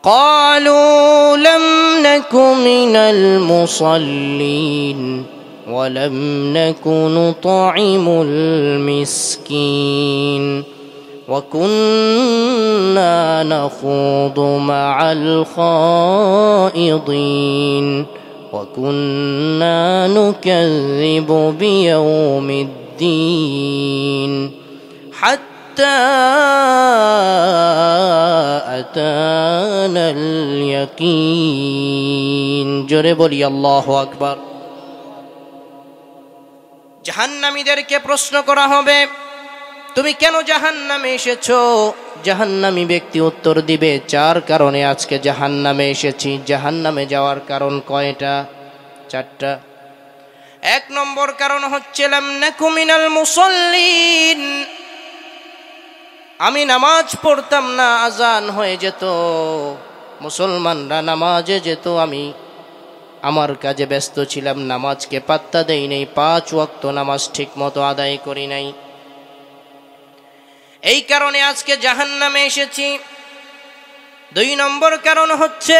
قالوا لم نك من المصلين ولم نك نطعم المسكين وكنا نخوض مع الخائضين وكنا نكذب بيوم الدين حتى أتانا اليقين জোরে বলি আল্লাহু আকবার। জাহান্নামীদেরকে প্রশ্ন করা হবে, তুমি কেন জাহান্নামে এসেছো? জাহান্নামী ব্যক্তি উত্তর দিবে, 4 কারণে আজকে জাহান্নামে এসেছি। জাহান্নামে যাওয়ার কারণ কয়টা? 4টা। 1 নম্বর কারণ হচ্ছে লাম নাকু মিনাল মুসাল্লিন, আমি নামাজ পড়তাম না, আজান হয়ে যেত, মুসলমানরা নামাজে যেত, আমি আমার কাজে ব্যস্ত ছিলাম, নামাজকে পাত্তা দেই নাই, 5 ওয়াক্ত নামাজ ঠিক মতো আদায় করি নাই, এই কারণে আজকে জাহান্নামে এসেছি। 2 নম্বর কারণ হচ্ছে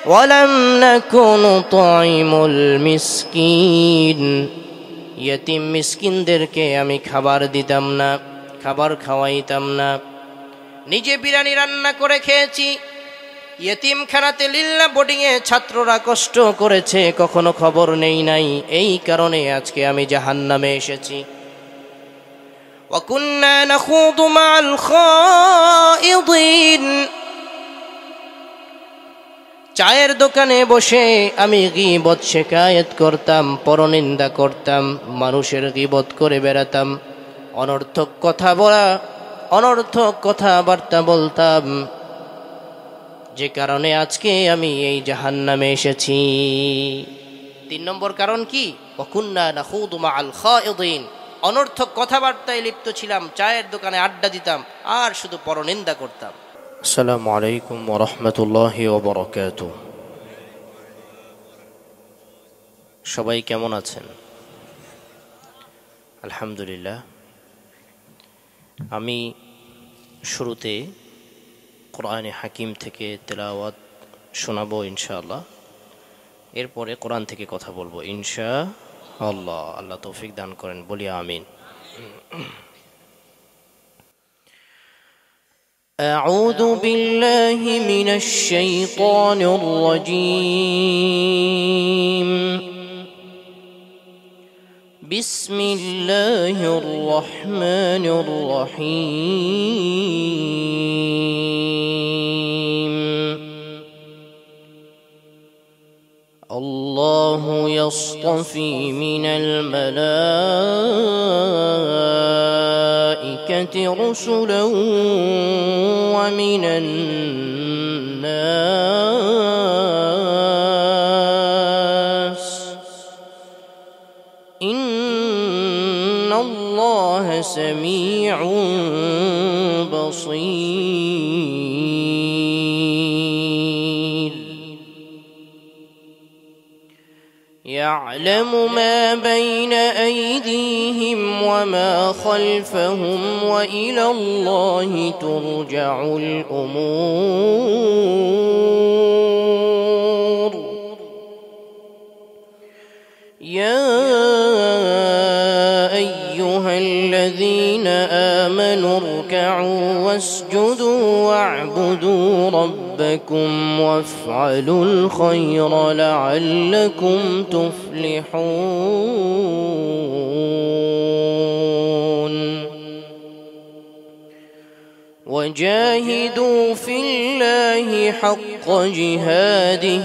ওয়ালাম নাকু নুতাইমুল মিসকিন, ইয়েতিম মিসকিনদেরকে আমি খাবার দিতাম না, খাবার খাওয়াইতাম না। নিজে বিরিয়ানি রান্না করে খেয়েছি, ইয়েতিমখানাতে লিল্লা বোর্ডিংয়ে ছাত্ররা কষ্ট করেছে, কখনো খবর নেই নাই, এই কারণে আজকে আমি জাহান্নামে এসেছি। وَكُنَّا نَخُوضُ مَعَ الْخَائِضِينَ, চায়ের দোকানে বসে আমি গীবত শিকায়েত করতাম, পরনিন্দা করতাম, মানুষের গীবত করে বেড়াতাম, অনর্থক কথা বলা, অনর্থক কথাবার্তা বলতাম, যে কারণে আজকে আমি এই জাহান্নামে এসেছি। 3 নম্বর কারণ কি? ওয়াকুন্না নাখুদু মাআল খায়িদিন, অনর্থক কথাবার্তায় লিপ্ত ছিলাম, চায়ের দোকানে আড্ডা দিতাম আর শুধু পরনিন্দা করতাম। আসসালামু আলাইকুম ওয়া রাহমাতুল্লাহি ওয়া বারাকাতুহু। সবাই কেমন আছেন? আলহামদুলিল্লাহ। আমি শুরুতে কোরআনে হাকিম থেকে তেলাওয়াত শোনাবো ইনশাআল্লাহ, এরপরে কোরআন থেকে কথা বলবো ইনশাআল্লাহ। আল্লাহ তৌফিক দান করেন, বলি আমিন। আউযু বিল্লাহি মিনাশ শাইতানির রাজীম। বিসমিল্লাহির রহমানির রহিম। আল্লাহু ইয়াসতাফি মিনাল মালাইকাতি রুসুলান ওয়া মিনান নাস ইন্নাল্লাহা সামিউন বাসীর। يعلم ما بين أيديهم وما خلفهم وإلى الله ترجع الأمور. يا أيها الذين آمنوا اركعوا واسجدوا واعبدوا ربكم وافعلوا الخير لعلكم تفلحون. وجاهدوا في الله حق جهاده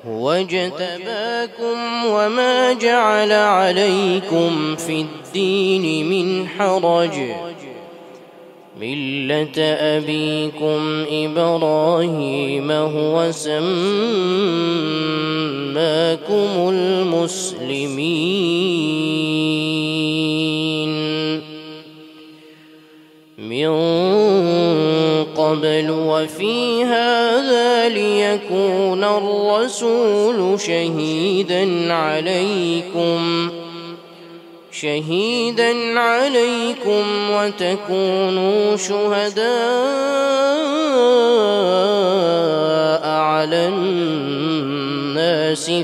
هو اجتباكم وما جعل عليكم في الدين من حرج ملة أبيكم إبراهيم هو سماكم المسلمين من قبل وفي هذا ليكون الرسول شهيدا عليكم وتكونوا شهداء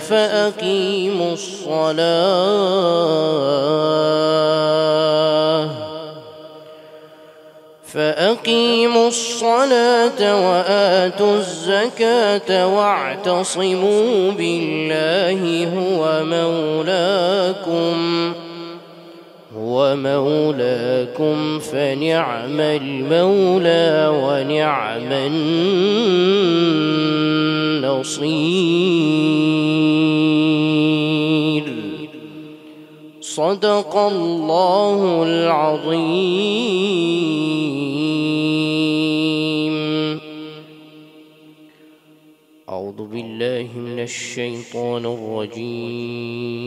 فأقيموا الصلاة وآتوا الزكاة واعتصموا بالله هو مولاكم فنعم المولى ونعم النصير. صدق الله العظيم. أعوذ بالله من الشيطان الرجيم.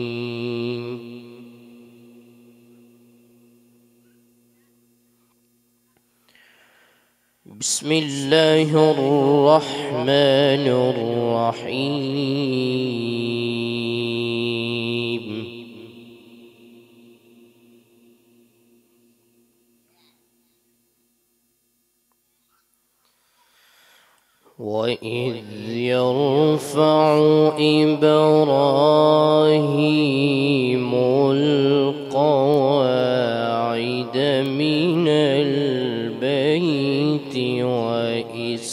بسم الله الرحمن الرحيم. وإذ يرفع إبراهيم القواعد من البيت وإسماعيل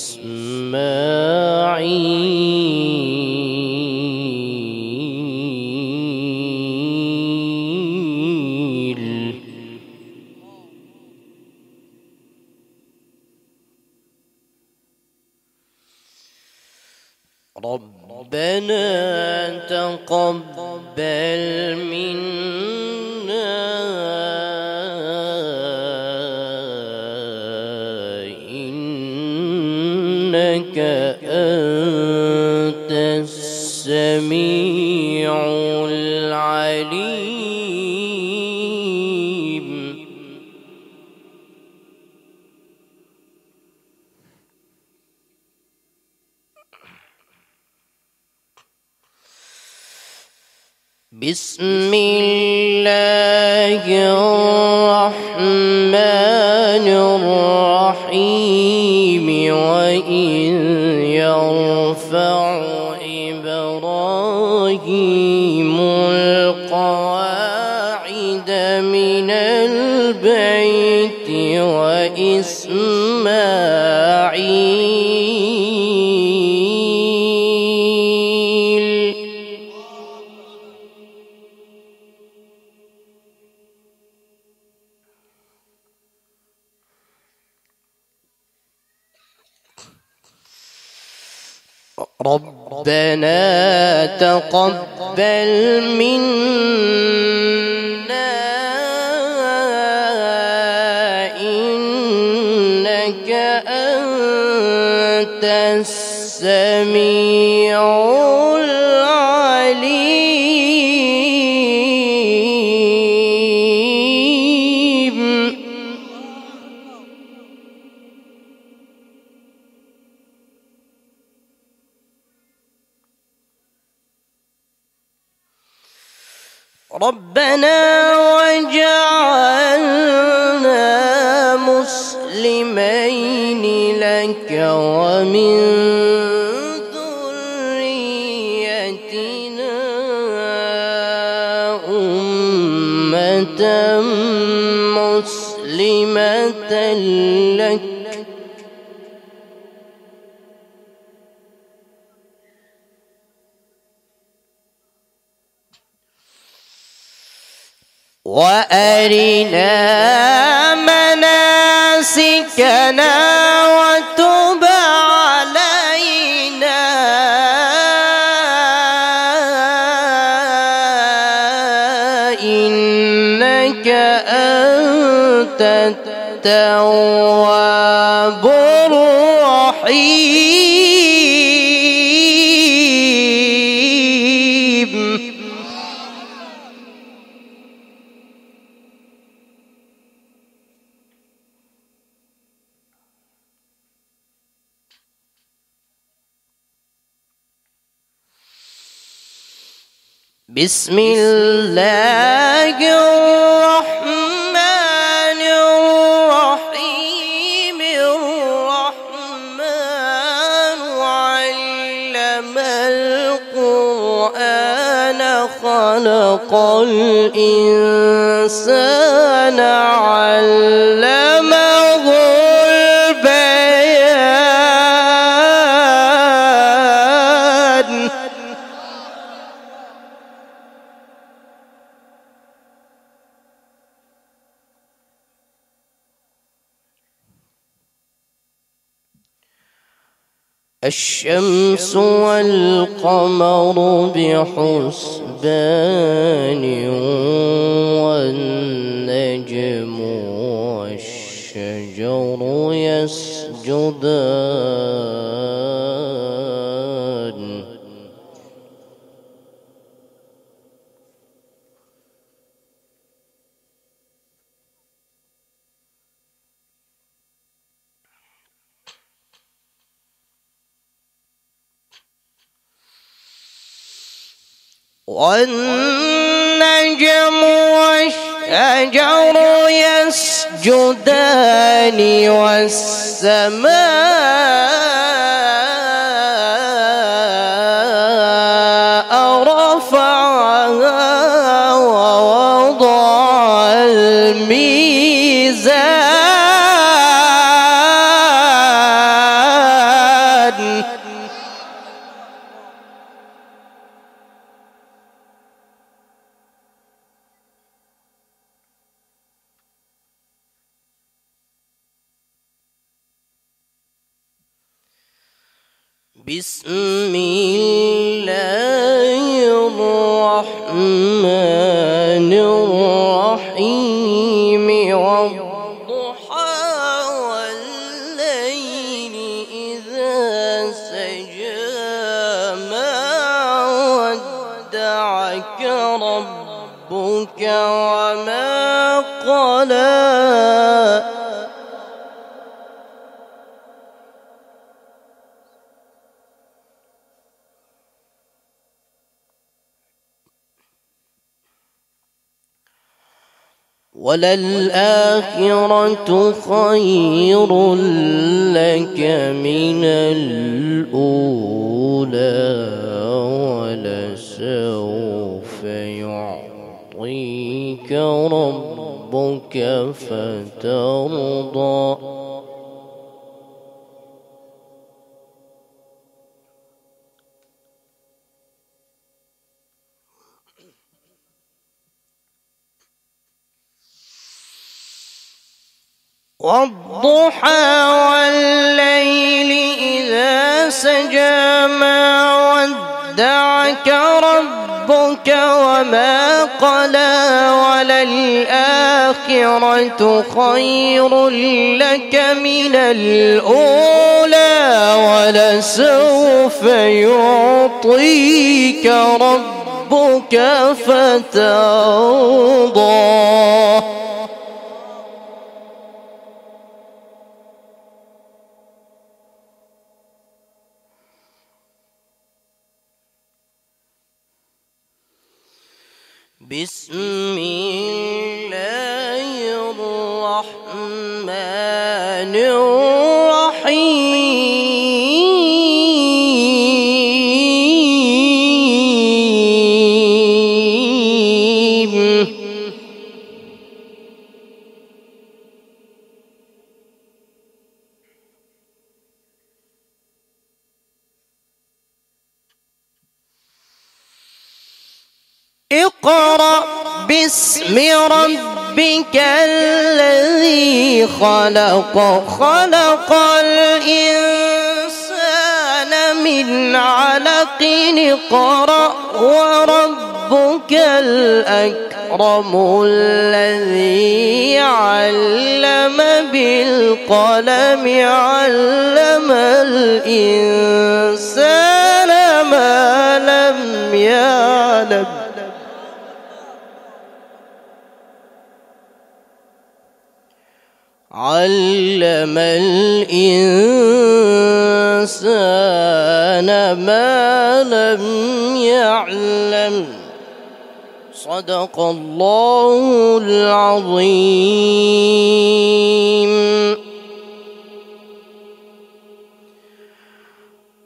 ربنا تقبل منا إنك أنت السميع العليم. بسم الله الرحمن الرحيم. وإذ يرفع إبراهيم القواعد من البيت وإسماعيل ربنا تقبل منا إنك أنت السميع العليم. ربنا وجعلنا مسلمين لك ومن ذريتنا أمة مسلمة لك وأرنا مناسكنا وتب علينا إنك أنت التواب الرحيم. بسم الله الرحمن الرحيم. الرحمن علم القرآن خلق الإنسان علمه البيان الشمس والقمر بحسبان والنجم والشجر يسجدان والنجم والشجر يسجدان والسماء رفعها ووضع الميزان بسم الله الرحمن الرحيم والضحى والليل إذا سجى ما ودعك ربك وما قلى وللآخرة خير لك من الأولى ولسوف يعطيك ربك فترضى والضحى والليل إذا سجى ما ودعك ربك وما قلى وللآخرة خير لك من الأولى ولسوف يعطيك ربك فترضى بسم الله الرحمن الرحيم اقرأ باسم ربك الذي خلق خلق الإنسان من علق اقرأ وربك الأكرم الذي علم بالقلم علم الإنسان ما لم يعلم علم الإنسان ما لم يعلم صدق الله العظيم.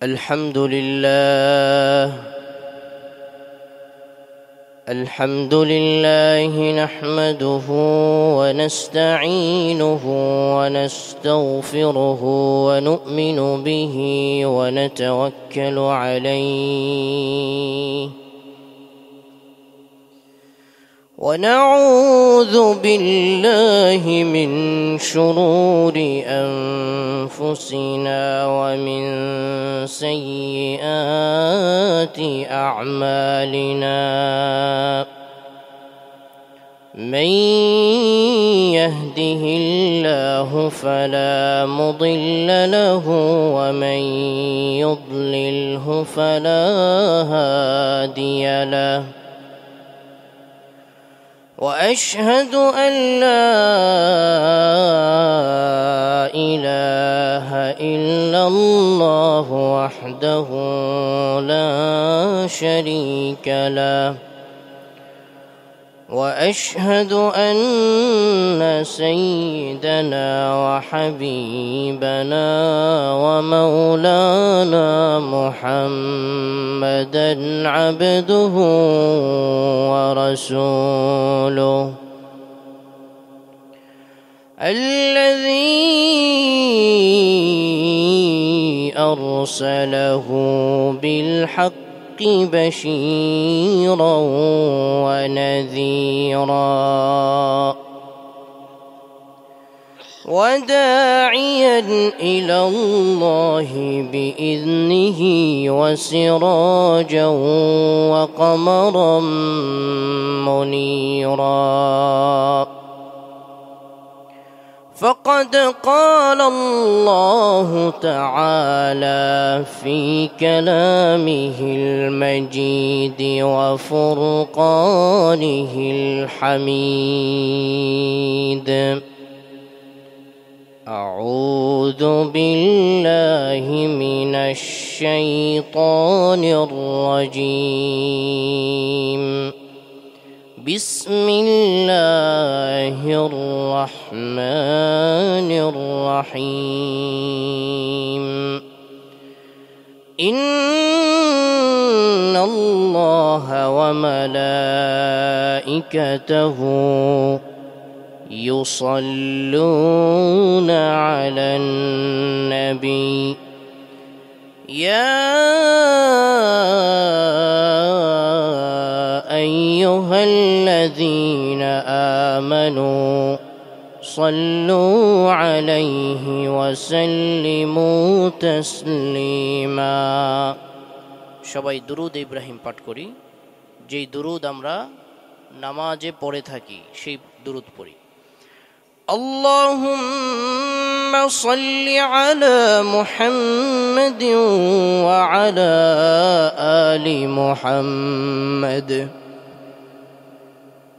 الحمد لله الحمد لله نحمده ونستعينه ونستغفره ونؤمن به ونتوكل عليه ونعوذ بالله من شرور أنفسنا ومن سيئات أعمالنا من يهده الله فلا مضل له ومن يضلله فلا هادي له وأشهد أن لا إله إلا الله وحده لا شريك له وأشهد أن سيدنا وحبيبنا ومولانا محمدا عبده ورسوله الذي أرسله بالحق بشيرا ونذيرا وداعيا إلى الله بإذنه وسراجا وقمرا منيرا فقد قال الله تعالى في كلامه المجيد وفرقانه الحميد أعوذ بالله من الشيطان الرجيم بسم الله الرحمن الرحيم إن الله وملائكته يصلون على النبي يا أيها الذين آمنوا صلوا عليه وسلموا تسليما সবাই দুরূদ ইব্রাহিম পাঠ করি যেই দুরূদ আমরা নামাজে পড়ে থাকি সেই দুরূদ পড়ি اللهم صل على محمد وعلى آل محمد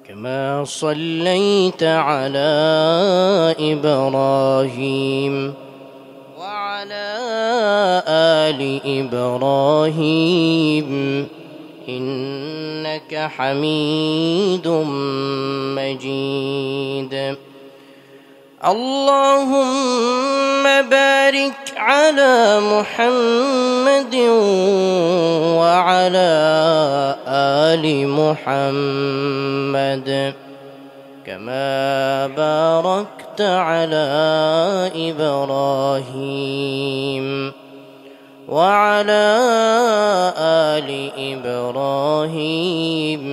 كما صليت على إبراهيم وعلى آل إبراهيم إنك حميد مجيد اللهم بارك على محمد وعلى آل محمد كما باركت على إبراهيم وعلى آل إبراهيم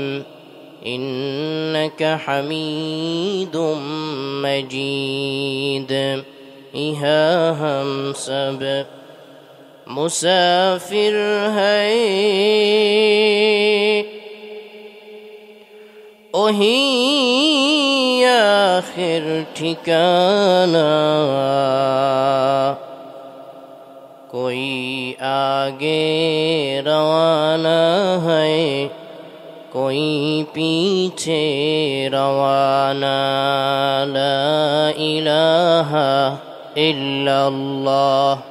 إنك حميد مجيد إها हम सब मुसाफिर है वही आखिर ठिकाना कोई आगे रवाना है कोई पीछे रवाना ला इलाहा इल्लल्लाह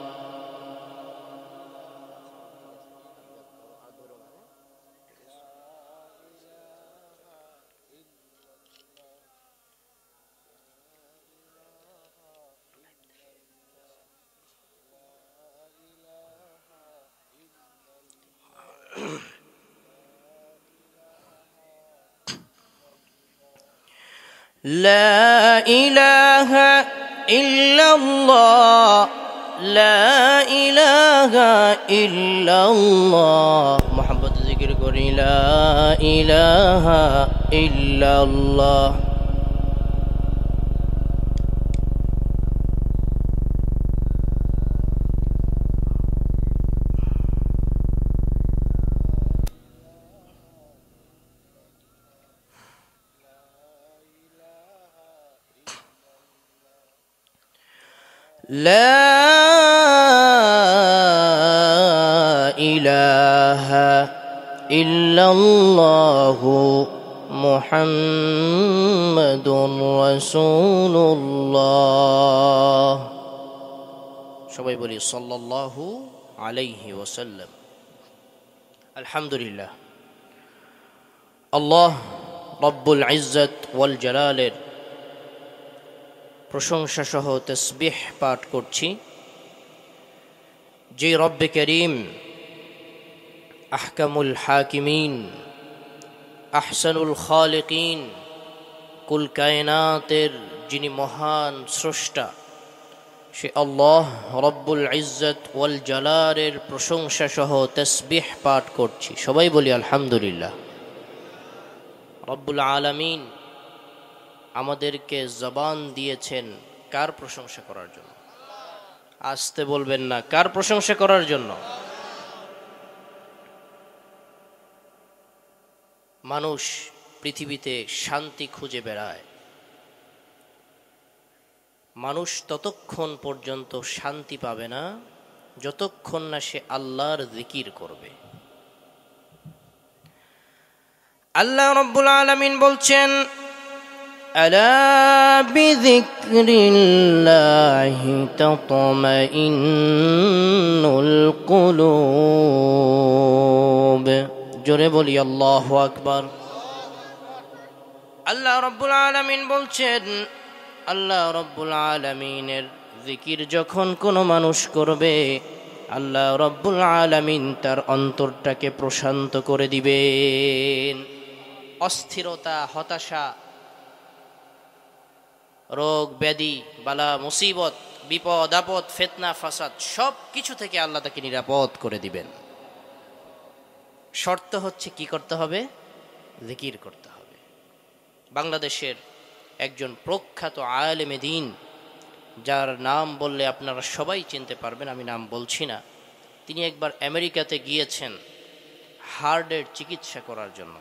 লা ইলাহা ইল্লাল্লাহ, লা ইলাহা ইল্লাল্লাহ। মুহাম্মদ জিকির করি, লা ইলাহা ইল্লাল্লাহ। لا إله إلا الله محمد رسول الله। সবাই বলি সাল্লাল্লাহু আলাইহি ওয়াসাল্লাম। আলহামদুলিল্লাহ, আল্লাহ রব্বুল ইজ্জত ওয়াল জালালের প্রশংসা সহ তাসবিহ পাঠ করছি, যে রব্বে করিম আহকামুল হাকিমিন আহসানুল খালিকিন, কুল কায়নাতের যিনি মহান স্রষ্টা, সে আল্লাহ রব্বুল ইজ্জত ওয়াল জালালের প্রশংসা সহ তাসবিহ পাঠ করছি। সবাই বলি আলহামদুলিল্লাহ। রব্বুল আলামিন আমাদেরকে জবান দিয়েছেন কার প্রশংসা করার জন্য? আসতে বলবেন না, কার প্রশংসা করার জন্য? মানুষ পৃথিবীতে শান্তি খুঁজে বেড়ায়, মানুষ ততক্ষণ পর্যন্ত শান্তি পাবে না যতক্ষণ না সে আল্লাহর জিকির করবে। আল্লাহ রাব্বুল আলামিন বলছেন, আলা বিযিকরিল্লাহি তাতমাইন্নুল কুলুব। জোরে বলি আল্লাহু আকবার। আল্লাহ রাব্বুল আলামিন বলছেন, আল্লাহ রাব্বুল আলামিনের জিকির যখন কোনো মানুষ করবে, আল্লাহ রাব্বুল আলামিন তার অন্তরটাকে প্রশান্ত করে দিবেন। অস্থিরতা, হতাশা, রোগ ব্যাধি, বালা মুসিবত, বিপদ আপদ, ফিতনা ফাসাদ সব কিছু থেকে আল্লাহ তাকে নিরাপদ করে দিবেন। শর্ত হচ্ছে কি করতে হবে? জিকির করতে হবে। বাংলাদেশের একজন প্রখ্যাত আলেমে দ্বীন, যার নাম বললে আপনারা সবাই চিনতে পারবেন, আমি নাম বলছি না, তিনি একবার আমেরিকাতে গিয়েছেন হার্টের চিকিৎসা করার জন্য।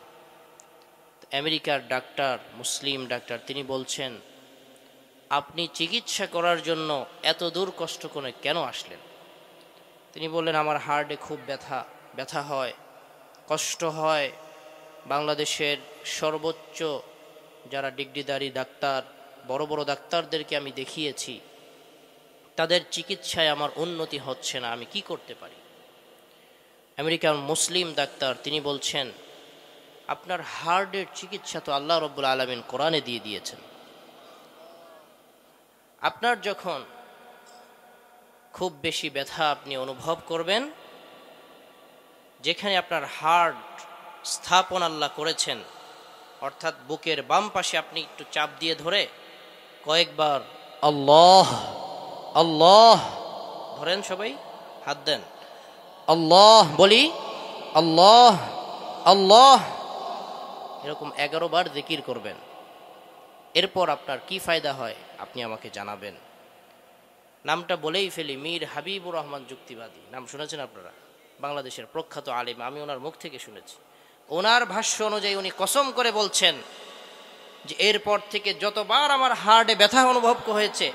আমেরিকার ডাক্তার, মুসলিম ডাক্তার, তিনি বলছেন, আপনি চিকিৎসা করার জন্য এত দূর কষ্ট করে কেন আসলেন? তিনি বললেন, আমার হার্টে খুব ব্যথা হয়, কষ্ট হয়। বাংলাদেশের সর্বোচ্চ যারা ডিগ্রিধারী ডাক্তার, বড় বড় ডাক্তারদেরকে আমি দেখিয়েছি, তাদের চিকিৎসায় আমার উন্নতি হচ্ছে না, আমি কি করতে পারি? আমেরিকার মুসলিম ডাক্তার তিনি বলছেন, আপনার হার্টের চিকিৎসা তো আল্লাহ রাব্বুল আলামিন কোরআনে দিয়ে দিয়েছেন। আপনার যখন খুব বেশি ব্যথা আপনি অনুভব করবেন, যেখানে আপনার হার্ট স্থাপন আল্লাহ করেছেন, অর্থাৎ বুকের বাম পাশে আপনি একটু চাপ দিয়ে ধরে কয়েকবার আল্লাহ আল্লাহ ধরেন, সবাই হাত দেন, আল্লাহ বলি, আল্লাহ আল্লাহ, এরকম 11 বার জিকির করবেন। এরপর আপনার কি ফায়দা হয় আপনি আমাকে জানাবেন। নামটা বলেই ফেলি, মীর হাবিবুর রহমান যুক্তিবাদী, নাম শুনেছেন আপনারা? বাংলাদেশের প্রখ্যাত আলেম, আমি ওনার মুখ থেকে শুনেছি। ওনার ভাষ্য অনুযায়ী উনি কসম করে বলছেন যে এরপর থেকে যতবার আমার হার্টে ব্যথা অনুভব হয়েছে,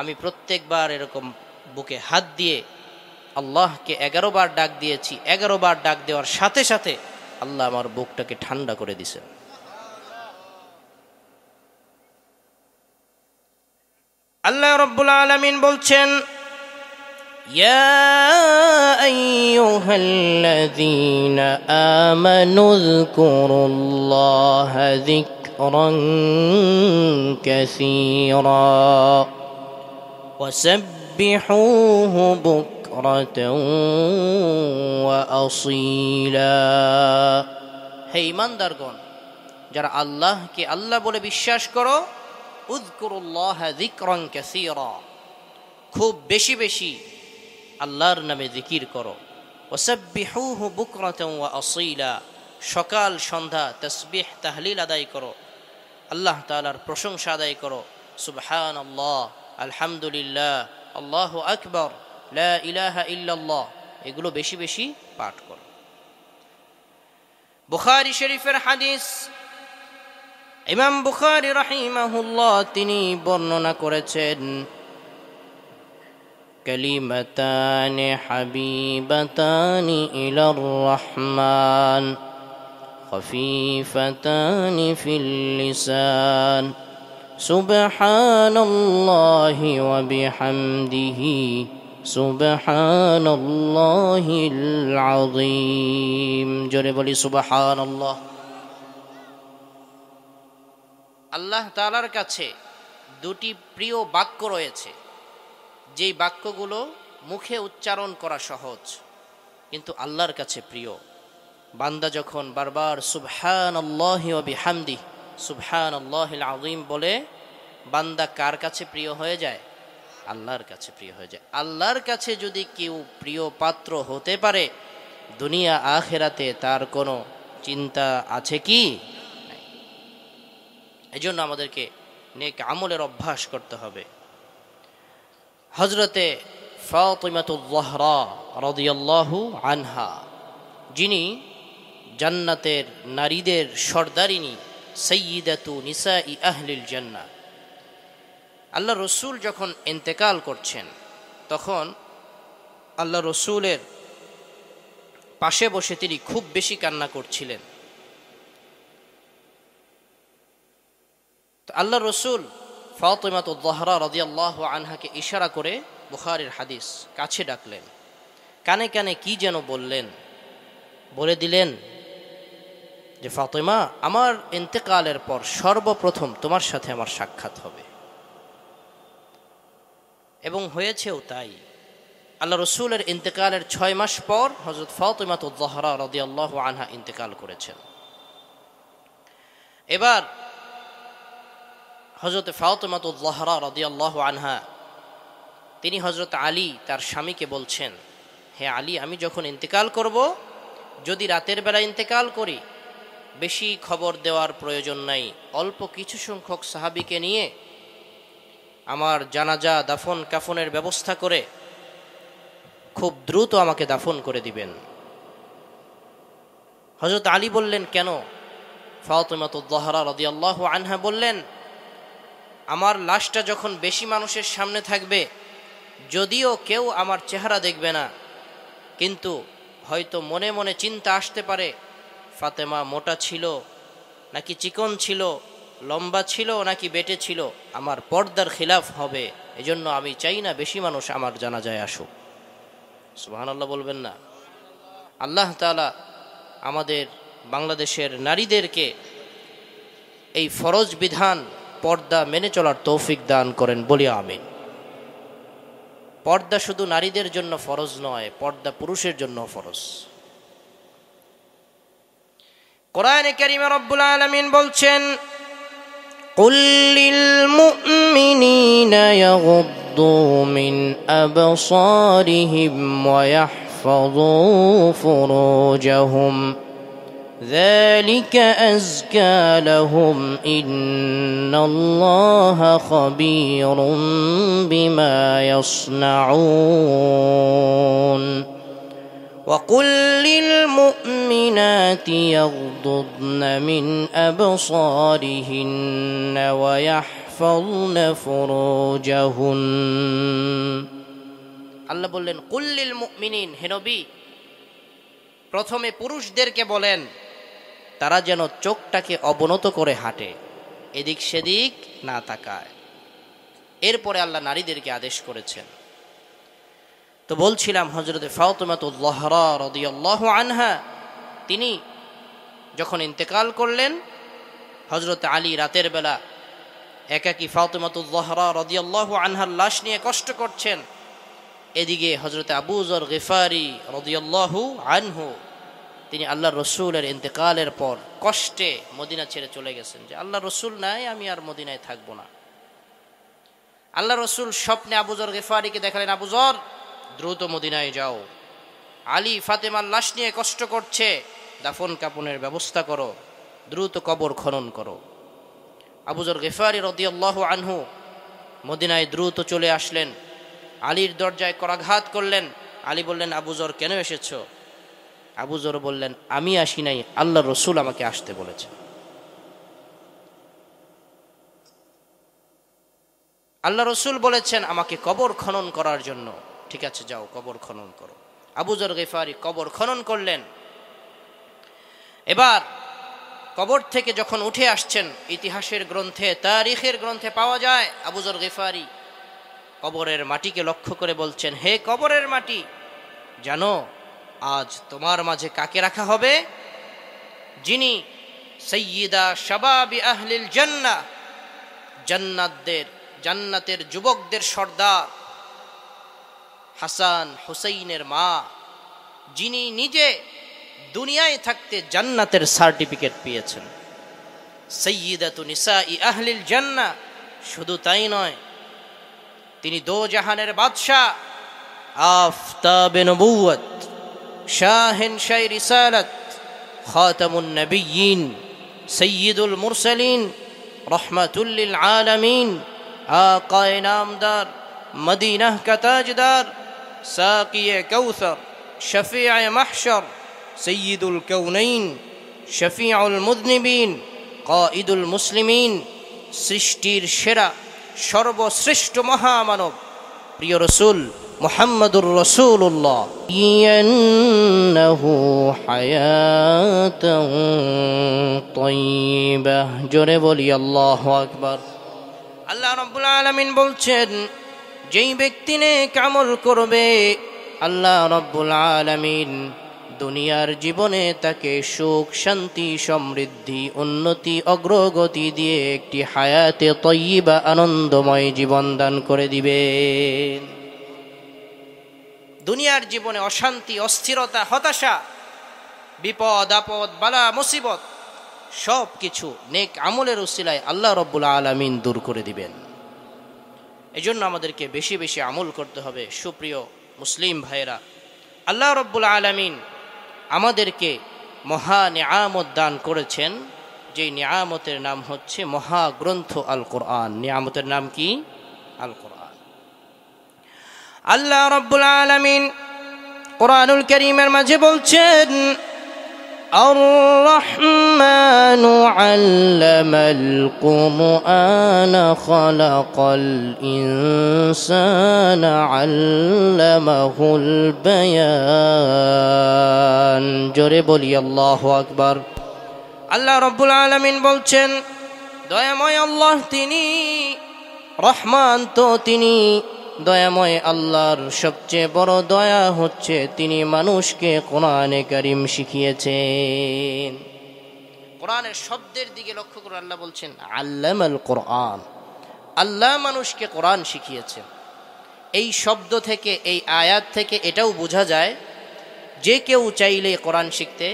আমি প্রত্যেকবার এরকম বুকে হাত দিয়ে আল্লাহকে 11 বার ডাক দিয়েছি। 11 বার ডাক দেওয়ার সাথে সাথে আল্লাহ আমার বুকটাকে ঠান্ডা করে দিয়েছেন। আল্লাহ রাব্বুল আলামিন বলছেন, ইয়া আইয়ুহাল্লাযীনা আমানু যকুরুল্লাহা যিকরান কাসীরা ওয়াসাব্বিহুহু বুকরাতাও ওয়া আসীলা। হে ঈমানদারগণ, যারা আল্লাহকে আল্লাহ বলে বিশ্বাস করো, উযকুরুল্লাহ যিকরান কাসীরা, খুব বেশি বেশি আল্লাহর নামে জিকির করো। ওয়াসাব্বিহুহু বুকরাতান ওয়া আসীলা, সকাল সন্ধ্যা তাসবিহ তাহলিল আদায় করো, আল্লাহ তাআলার প্রশংসা আদায় করো। সুবহানাল্লাহ, আলহামদুলিল্লাহ, আল্লাহু আকবার, লা ইলাহা ইল্লাল্লাহ, এগুলো বেশি বেশি পাঠ করো। বুখারী শরীফের হাদিস, ইমাম বুখারী রাহিমাহুল্লাহ তিনি বর্ণনা করেছেন, কালিমাতানি হাবিবাতানি ইলার রহমান খফীফাতানি ফিল লিসান সুবহানাল্লাহি ওয়া বিহামদিহি সুবহানাল্লাহিল আযীম। জোরে বলি সুবহানাল্লাহ। আল্লাহ তাআলার কাছে দুটি প্রিয় বাক্য রয়েছে, যেই বাক্যগুলো মুখে উচ্চারণ করা সহজ কিন্তু আল্লাহর কাছে প্রিয়। বান্দা যখন বারবার সুবহানাল্লাহি ওয়া বিহামদিহি সুবহানাল্লাহিল আযীম বলে, বান্দা কার কাছে প্রিয় হয়ে যায়? আল্লাহর কাছে প্রিয় হয়ে যায়। আল্লাহর কাছে যদি কেউ প্রিয় পাত্র হতে পারে, দুনিয়া আখিরাতে তার কোনো চিন্তা আছে কি? এজন্য আমাদেরকে নেক আমলের অভ্যাস করতে হবে। হযরতে ফাতিমাতুজ যাহরা রাদিয়াল্লাহু আনহা, যিনি জান্নাতের নারীদের সর্দারিনী, সাইয়্যিদাতু নিসাই আহলিল জান্নাহ, আল্লাহ রসুল যখন ইন্তেকাল করছেন তখন আল্লাহ রসুলের পাশে বসে তিনি খুব বেশি কান্না করছিলেন। তো আল্লাহ রসুল ফাতিমাতুজ যাহরা রাদিয়াল্লাহু আনহাকে ইশারা করে, বুখারীর হাদিস, কাছে ডাকলেন, কানে কানে কি যেন বললেন, বলে দিলেন যে ফাতিমা, আমার ইন্তেকালের পর সর্বপ্রথম তোমার সাথে আমার সাক্ষাৎ হবে। এবং হয়েছেও তাই। আল্লাহ রসুলের ইন্তেকালের 6 মাস পর হযরত ফাতিমাতুজ যাহরা রাদিয়াল্লাহু আনহা ইন্তেকাল করেছেন। এবার হযরত ফাতিমাতুজ যাহরা রাদিয়াল্লাহু আনহা তিনি হযরত আলী তার স্বামীকে বলছেন, হে আলী, আমি যখন ইন্তেকাল করব, যদি রাতের বেলা ইন্তেকাল করি, বেশি খবর দেওয়ার প্রয়োজন নাই, অল্প কিছু সংখ্যক সাহাবীকে নিয়ে আমার জানাজা দাফন কাফনের ব্যবস্থা করে খুব দ্রুত আমাকে দাফন করে দিবেন। হযরত আলী বললেন, কেন? ফাতিমাতুজ যাহরা রাদিয়াল্লাহু আনহা বললেন, আমার লাশটা যখন বেশি মানুষের সামনে থাকবে, যদিও কেউ আমার চেহারা দেখবে না, কিন্তু হয়তো মনে মনে চিন্তা আসতে পারে, ফাতেমা মোটা ছিল নাকি চিকন ছিল, লম্বা ছিল নাকি বেটে ছিল, আমার পর্দার খিলাফ হবে, এজন্য আমি চাই না বেশি মানুষ আমার জানাজায় আসুক। সুবহানাল্লাহ বলবেন না? আল্লাহ তাআলা আমাদের বাংলাদেশের নারীদেরকে এই ফরজ বিধান পর্দা মেনে চলার তৌফিক দান করেন, বলি আমিন। পর্দা শুধু নারীদের জন্য ফরজ নয়, পর্দা পুরুষের জন্য ফরজ। কোরআনে কারীমে রব্বুল আলামিন বলছেন, কুল লিল মুমিনিনা ইয়াগুদ্দু মিন আবসারিহিম ওয়া ইয়াহফাযু ফুরুজাহুম যালিকা আযকা লাহুম ইন্নাল্লাহা খাবীরুম বিমা ইয়াসনাউন وقل للمؤمنات يغضضن من أبصارهن ويحفظن فروجهن। আল্লাহ বললেন, কুল লিল মুমিনিন, হে নবী, প্রথমে পুরুষদেরকে বলেন তারা যেন চোখটাকে অবনত করে হাঁটে, এদিক সেদিক না তাকায়। এরপরে আল্লাহ নারীদেরকে আদেশ করেছেন। তো বলছিলাম, হযরত ফাতিমাতুজ যাহরা রাদিয়াল্লাহু আনহা তিনি যখন ইন্তেকাল করলেন, হযরত আলী রাতের বেলা একাকী ফাতিমাতুজ যাহরা রাদিয়াল্লাহু আনহার লাশ নিয়ে কষ্ট করছেন। এদিকে হযরত আবু যর গিফারি রাদিয়াল্লাহু আনহু তিনি আল্লাহ রসুলের ইন্তেকালের পর কষ্টে মদিনা ছেড়ে চলে গেছেন, যে আল্লাহ রসুল নাই, আমি আর মদিনায় থাকবো না। আল্লাহ রসুল স্বপ্নে আবু যর গিফারিকে দেখালেন, আবু যর দ্রুত মদিনায় যাও, আলী ফাতেমার লাশ নিয়ে কষ্ট করছে, দাফন কাফনের ব্যবস্থা করো, দ্রুত কবর খনন করো। আবু যর গিফারি রাদিয়াল্লাহু আনহু মদিনায় দ্রুত চলে আসলেন, আলীর দরজায় করাঘাত করলেন। আলী বললেন, আবু যর কেন এসেছো? আবু যর বললেন, আমি আসি নাই, আল্লাহ রসুল আমাকে আসতে বলেছে। আল্লাহ রসুল বলেছেন আমাকে কবর খনন করার জন্য। ঠিক আছে, যাও কবর খনন করো। আবু যর গিফারি কবর খনন করলেন। এবার কবর থেকে যখন উঠে আসছেন, ইতিহাসের গ্রন্থে, তারিখের গ্রন্থে পাওয়া যায় আবু যর গিফারি কবরের মাটিকে লক্ষ্য করে বলছেন, হে কবরের মাটি, জানো আজ তোমার মাঝে কাকে রাখা হবে? যিনি সাইয়্যিদা শাবাবি আহলিল জান্নাহ, জান্নাতের যুবকদের সর্দার, হাসান হুসাইনের মা, যিনি নিজে দুনিয়ায় থাকতে জান্নাতের সার্টিফিকেট পেয়েছেন, সাইয়্যিদাতু নিসাই আহলিল জান্নাহ। শুধু তাই নয়, তিনি দোজাহানের বাদশাহ, আফতাবে নবুয়ত, শাহেনশাহ রিসালাত, খাতামুন নবিয়্যিন, সাইয়্যিদুল মুরসালিন, রহমাতুল লিল আলামিন, আকায়ে নামদার, মদিনাহ কা তাজদার, সাকিয়ে কাউসার, শফিয়ে মাহশর, সৈয়দুল কৌনাইন, শফিউল মুযনিবিন, কাঈদুল মুসলিমিন, সৃষ্টির সেরা সর্বশ্রেষ্ঠ মহামানব প্রিয় রসুল মুহাম্মদুর রাসূলুল্লাহ, ইয়ান্নাহু হায়াতুন তাইয়্যিবাহ। জোরে বলি আল্লাহু আকবার। আল্লাহ রাব্বুল আলামিন বলছেন, যেই ব্যক্তি নেক আমল করবে, আল্লাহ রাব্বুল আলামিন দুনিয়ার জীবনে তাকে সুখ, শান্তি, সমৃদ্ধি, উন্নতি, অগ্রগতি দিয়ে একটি হায়াতে তয়্যিবা, আনন্দময় জীবন দান করে দিবেন। দুনিয়ার জীবনে অশান্তি, অস্থিরতা, হতাশা, বিপদ আপদ, বালা মুসিবত সব কিছু নেক আমলের উসিলায় আল্লাহ রাব্বুল আলামিন দূর করে দিবেন। এজন্য আমাদেরকে বেশি বেশি আমল করতে হবে। সুপ্রিয় মুসলিম ভাইরা, আল্লাহ রাব্বুল আলামিন আমাদেরকে মহা নিয়ামত দান করেছেন, যে নিয়ামতের নাম হচ্ছে মহাগ্রন্থ আল কোরআন। নিয়ামতের নাম কি? আল কোরআন। আল্লাহ রাব্বুল আলামিন কোরআনুল কারীমের মাঝে বলছেন, আর রহমানু আল্লামাল কুরআন খালাকাল ইনসানা আল্লামাহুল বায়ান। জোরে বলি আল্লাহু আকবার। আল্লাহ রাব্বুল আলামিন বলছেন, দয়াময় আল্লাহ তিনি, রহমান তো তিনি, দয়াময় আল্লাহর সবচেয়ে বড় দয়া হচ্ছে তিনি মানুষকে কোরআনে কারীম শিখিয়েছেন। কোরআনের শব্দের দিকে লক্ষ্য করে আল্লাহ বলছেন আল্লামাল কোরআন, আল্লাহ মানুষকে কোরআন শিখিয়েছেন। এই শব্দ থেকে, এই আয়াত থেকে এটাও বোঝা যায় যে কেউ চাইলে কোরআন শিখতে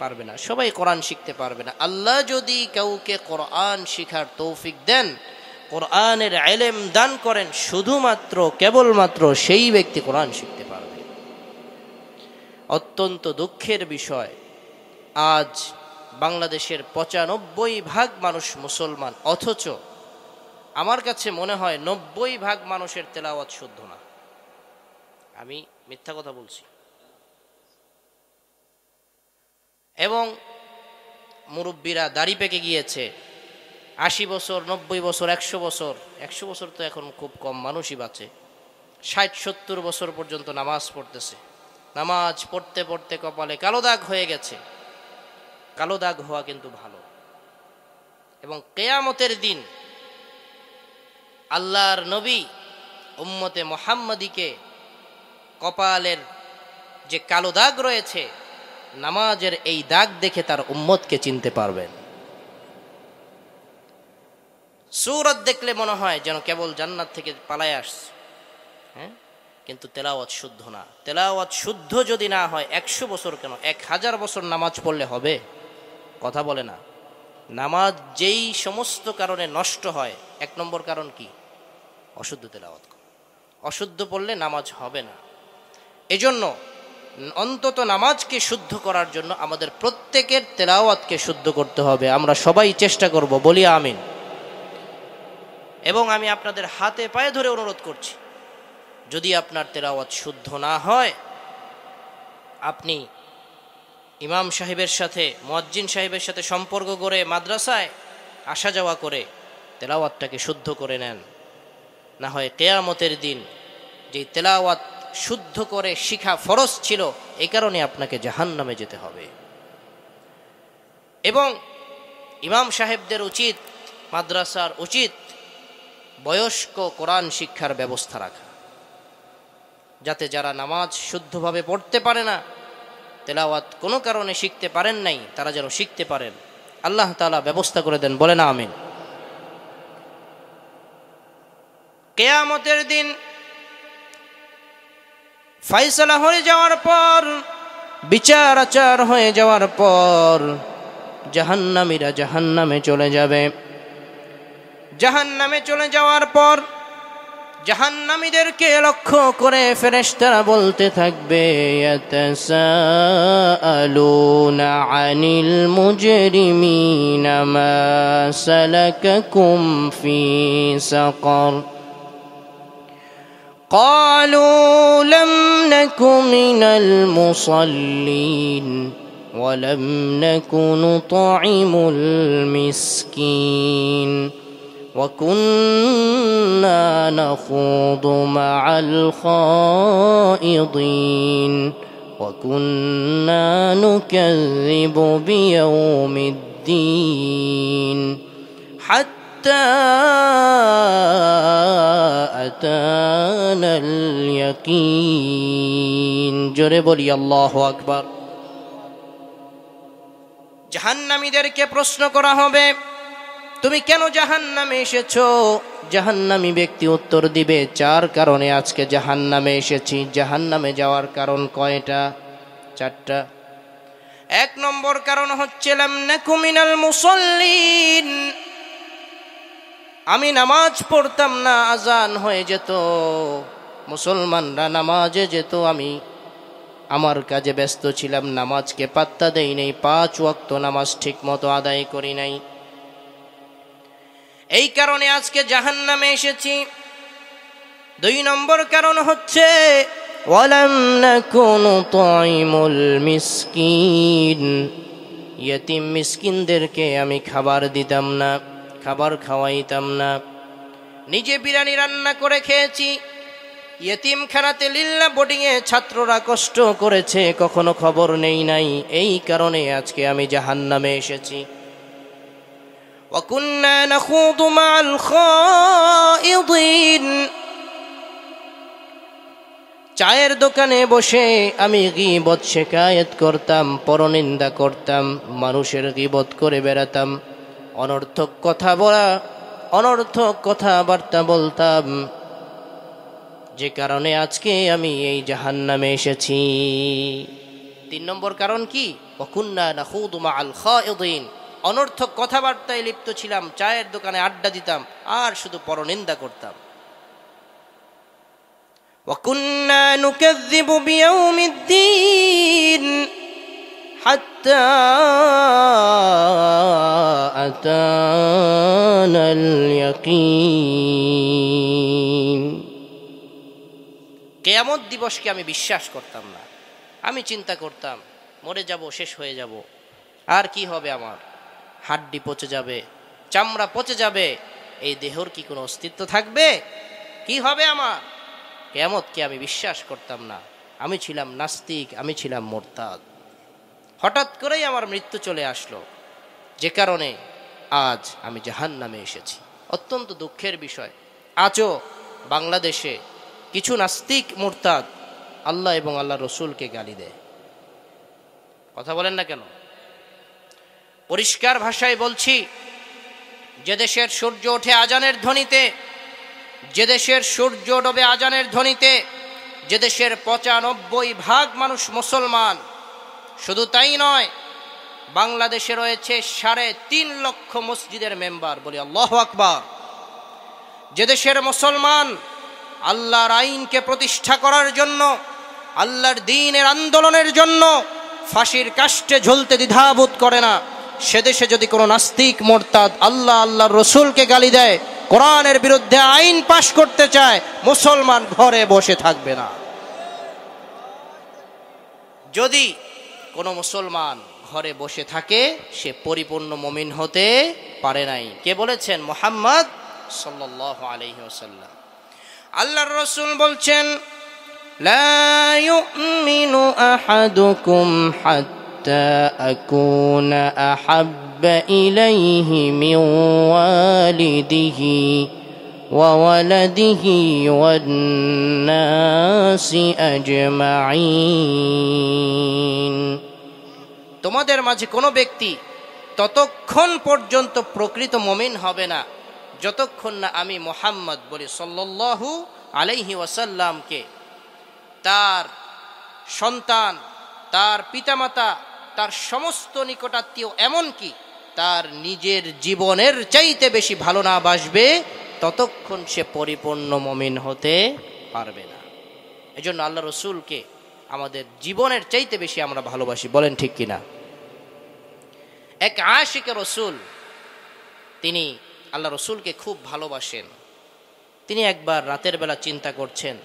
পারবে না, সবাই কোরআন শিখতে পারবে না। আল্লাহ যদি কাউকে কোরআন শিখার তৌফিক দেন, কোরআনের ইলম দান করেন, শুধুমাত্র কেবলমাত্র সেই ব্যক্তি কোরআন শিখতে পারবে। অত্যন্ত দুঃখের বিষয়, আজ বাংলাদেশের ৯৫% মানুষ মুসলমান, অথচ আমার কাছে মনে হয় ৯০% মানুষের তেলাওয়াত শুদ্ধ না। আমি মিথ্যা কথা বলছি? এবং মুরব্বীরা দাড়ি পেকে গিয়েছে, ৮০ বছর, ৯০ বছর, ১০০ বছর, ১০০ বছর তো এখন খুব কম মানুষই বাঁচে, ৬০-৭০ বছর পর্যন্ত নামাজ পড়তেছে। নামাজ পড়তে পড়তে কপালে কালো দাগ হয়ে গেছে। কালো দাগ হওয়া কিন্তু ভালো। এবং কিয়ামতের দিন আল্লাহর নবী উম্মতে মুহাম্মাদীকে কপালের যে কালো দাগ রয়েছে, নামাজের এই দাগ দেখে তার উম্মতকে চিনতে পারবেন। সূরত দেখলে মনে হয় যেন কেবল জান্নাত থেকে পালায় আসছে। হ্যাঁ, কিন্তু তেলাওয়াত শুদ্ধ না। তেলাওয়াত শুদ্ধ যদি না হয় 100 বছর কেন 1000 বছর নামাজ পড়লে হবে? কথা বলে না। নামাজ যেই সমস্ত কারণে নষ্ট হয়, 1 নম্বর কারণ কি? অশুদ্ধ তেলাওয়াত। অশুদ্ধ পড়লে নামাজ হবে না। এজন্য অন্তত নামাজকে শুদ্ধ করার জন্য আমাদের প্রত্যেকের তেলাওয়াতকে শুদ্ধ করতে হবে। আমরা সবাই চেষ্টা করব, বলি আমিন। এবং আমি আপনাদের হাতে পায়ে ধরে অনুরোধ করছি, যদি আপনার তেলাওয়াত শুদ্ধ না হয়, আপনি ইমাম সাহেবের সাথে, মুয়াজ্জিন সাহেবের সাথে সম্পর্ক করে মাদ্রাসায় আসা যাওয়া করে তেলাওয়াতটাকে শুদ্ধ করে নেন। না হয় কিয়ামতের দিন যে তেলাওয়াত শুদ্ধ করে শিখা ফরজ ছিল, এই কারণে আপনাকে জাহান্নামে যেতে হবে। এবং ইমাম সাহেবদের উচিত, মাদ্রাসার উচিত বয়স্ক কোরআন শিক্ষার ব্যবস্থা রাখা, যাতে যারা নামাজ শুদ্ধভাবে পড়তে পারে না, তেলাওয়াত কোনো কারণে শিখতে পারেন নাই, তারা যেন শিখতে পারেন। আল্লাহ তাআলা ব্যবস্থা করে দেন, বলে না আমিন। কিয়ামতের দিন ফায়সালা হয়ে যাওয়ার পর, বিচার আচার হয়ে যাওয়ার পর জাহান্নামীরা জাহান্নামে চলে যাবে। জাহান্নামে চলে যাওয়ার পর জাহান্নামীদেরকে লক্ষ্য করে ফেরেশতারা বলতে থাকবে, ইয়াতাসাআলুনা আনিল মুজরিমিনা মা সালাকাকুম ফি সাকার قالوا لم نك من المصلين ولم نك نطعم المسكين وكنا نخوض مع الخائضين وكنا نكذب بيوم الدين حتى أتانا اليقين জোরে বলি আল্লাহু আকবার। জাহান্নামীদেরকে প্রশ্ন করা হবে, তুমি কেন জাহান্নামে এসেছো? জাহান্নামী ব্যক্তি উত্তর দিবে, 4 কারণে আজকে জাহান্নামে এসেছি। জাহান্নামে যাওয়ার কারণ কয়টা? 4টা। 1 নম্বর কারণ হচ্ছে লাম নাকু মিনাল মুসাল্লিন, আমি নামাজ পড়তাম না, আজান হয়ে যেত, মুসলমানরা নামাজে যেত, আমি আমার কাজে ব্যস্ত ছিলাম, নামাজকে পাত্তা দেই নাই, 5 ওয়াক্ত নামাজ ঠিক মতো আদায় করি নাই, এই কারণে আজকে জাহান্নামে এসেছি। 2 নম্বর কারণ হচ্ছে ওয়ালাম নাকুনু তুইমুল মিসকিন, ইয়েতিম মিসকিনদেরকে আমি খাবার দিতাম না, খাবার খাওয়াইতাম না। নিজে বিরিয়ানি রান্না করে খেয়েছি, ইয়েতিমখানাতে লিল্লা বোর্ডিংয়ে ছাত্ররা কষ্ট করেছে, কখনো খবর নেই নাই, এই কারণে আজকে আমি জাহান্নামে এসেছি। وَكُنَّا نَخُوضُ مَعَ الْخَائِضِينَ, চায়ের দোকানে বসে আমি গীবত শিকায়েত করতাম, পরনিন্দা করতাম, মানুষের গীবত করে বেড়াতাম, অনর্থক কথা বলা, অনর্থক কথাবার্তা বলতাম, যে কারণে আজকে আমি এই জাহান্নামে এসেছি। 3 নম্বর কারণ কি? ওয়াকুন্না নাখুদু মাআল খায়িদিন, অনর্থক কথাবার্তায় লিপ্ত ছিলাম, চায়ের দোকানে আড্ডা দিতাম আর শুধু পরনিন্দা করতাম। ওয়াকুন্না নুকাযযিবু বিয়াউমিদ্দিন হাত্তা আতানাল ইয়াকিন, কিয়ামত দিবসকে আমি বিশ্বাস করতাম না। আমি চিন্তা করতাম মরে যাব, শেষ হয়ে যাব, আর কি হবে আমার? হাড্ডি পচে যাবে, চামড়া পচে যাবে, এই দেহর কি কোনো অস্তিত্ব থাকবে? কি হবে আমার? কিয়ামতকে আমি বিশ্বাস করতাম না। আমি ছিলাম নাস্তিক, আমি ছিলাম মুরতাদ। হঠাৎ করেই আমার মৃত্যু চলে আসলো, যে কারণে আজ আমি জাহান্নামে এসেছি। অত্যন্ত দুঃখের বিষয়, আজও বাংলাদেশে কিছু নাস্তিক মুরতাদ আল্লাহ এবং আল্লাহ রসুলকে গালি দেয়। কথা বলেন না কেন? পরিষ্কার ভাষায় বলছি, যে দেশের সূর্য ওঠে আজানের ধ্বনিতে, যে দেশের সূর্য ডোবে আজানের ধ্বনিতে, যে দেশের ৯৫% মানুষ মুসলমান। শুধু তাই নয়, বাংলাদেশে রয়েছে ৩.৫ লক্ষ মসজিদের মেম্বার, বলি আল্লাহু আকবার। যে দেশের মুসলমান আল্লাহর আইনকে প্রতিষ্ঠা করার জন্য, আল্লাহর দ্বীনের আন্দোলনের জন্য ফাঁসির কাষ্ঠে ঝুলতে দ্বিধাবোধ করে না, সে দেশে যদি কোনো নাস্তিক মোরতাদ আল্লাহর রসুলকে গালি দেয়, কোরআনের বিরুদ্ধে আইন পাশ করতে চায়, মুসলমান ঘরে বসে থাকবে না। যদি কোনো মুসলমান ঘরে বসে থাকে, সে পরিপূর্ণ মুমিন হতে পারে নাই। কে বলেছেন? মুহাম্মদ সাল্লাল্লাহু আলাইহি ওয়াসাল্লাম। আল্লাহর রাসূল বলছেন, লা ইউমিনু আহাদুকুম হাত্তা আকুনা আহাব্বা ইলাইহি মিন ওয়ালিদিহি ওয়া ওয়ালাদিহি ওয়ান নাসি আজমাইন। তোমাদের মাঝে কোনো ব্যক্তি ততক্ষণ পর্যন্ত প্রকৃত মুমিন হবে না যতক্ষণ না আমি মুহাম্মদ বলি সাল্লাল্লাহু আলাইহি ওয়াসাল্লামকে তার সন্তান, তার পিতামাতা, তার সমস্ত নিকটাত্মীয়, এমনকি তার নিজের জীবনের চাইতে বেশি ভালো না বাসবে, ততক্ষণ সে পরিপূর্ণ মুমিন হতে পারবে না। এজন্য আল্লাহ রসুলকে আমাদের জীবনের চাইতে বেশি আমরা ভালোবাসি, বলেন ঠিক কিনা? এক আশিকে রসুল, তিনি আল্লাহ রসুলকে খুব ভালোবাসেন। তিনি একবার রাতের বেলা চিন্তা করছেন,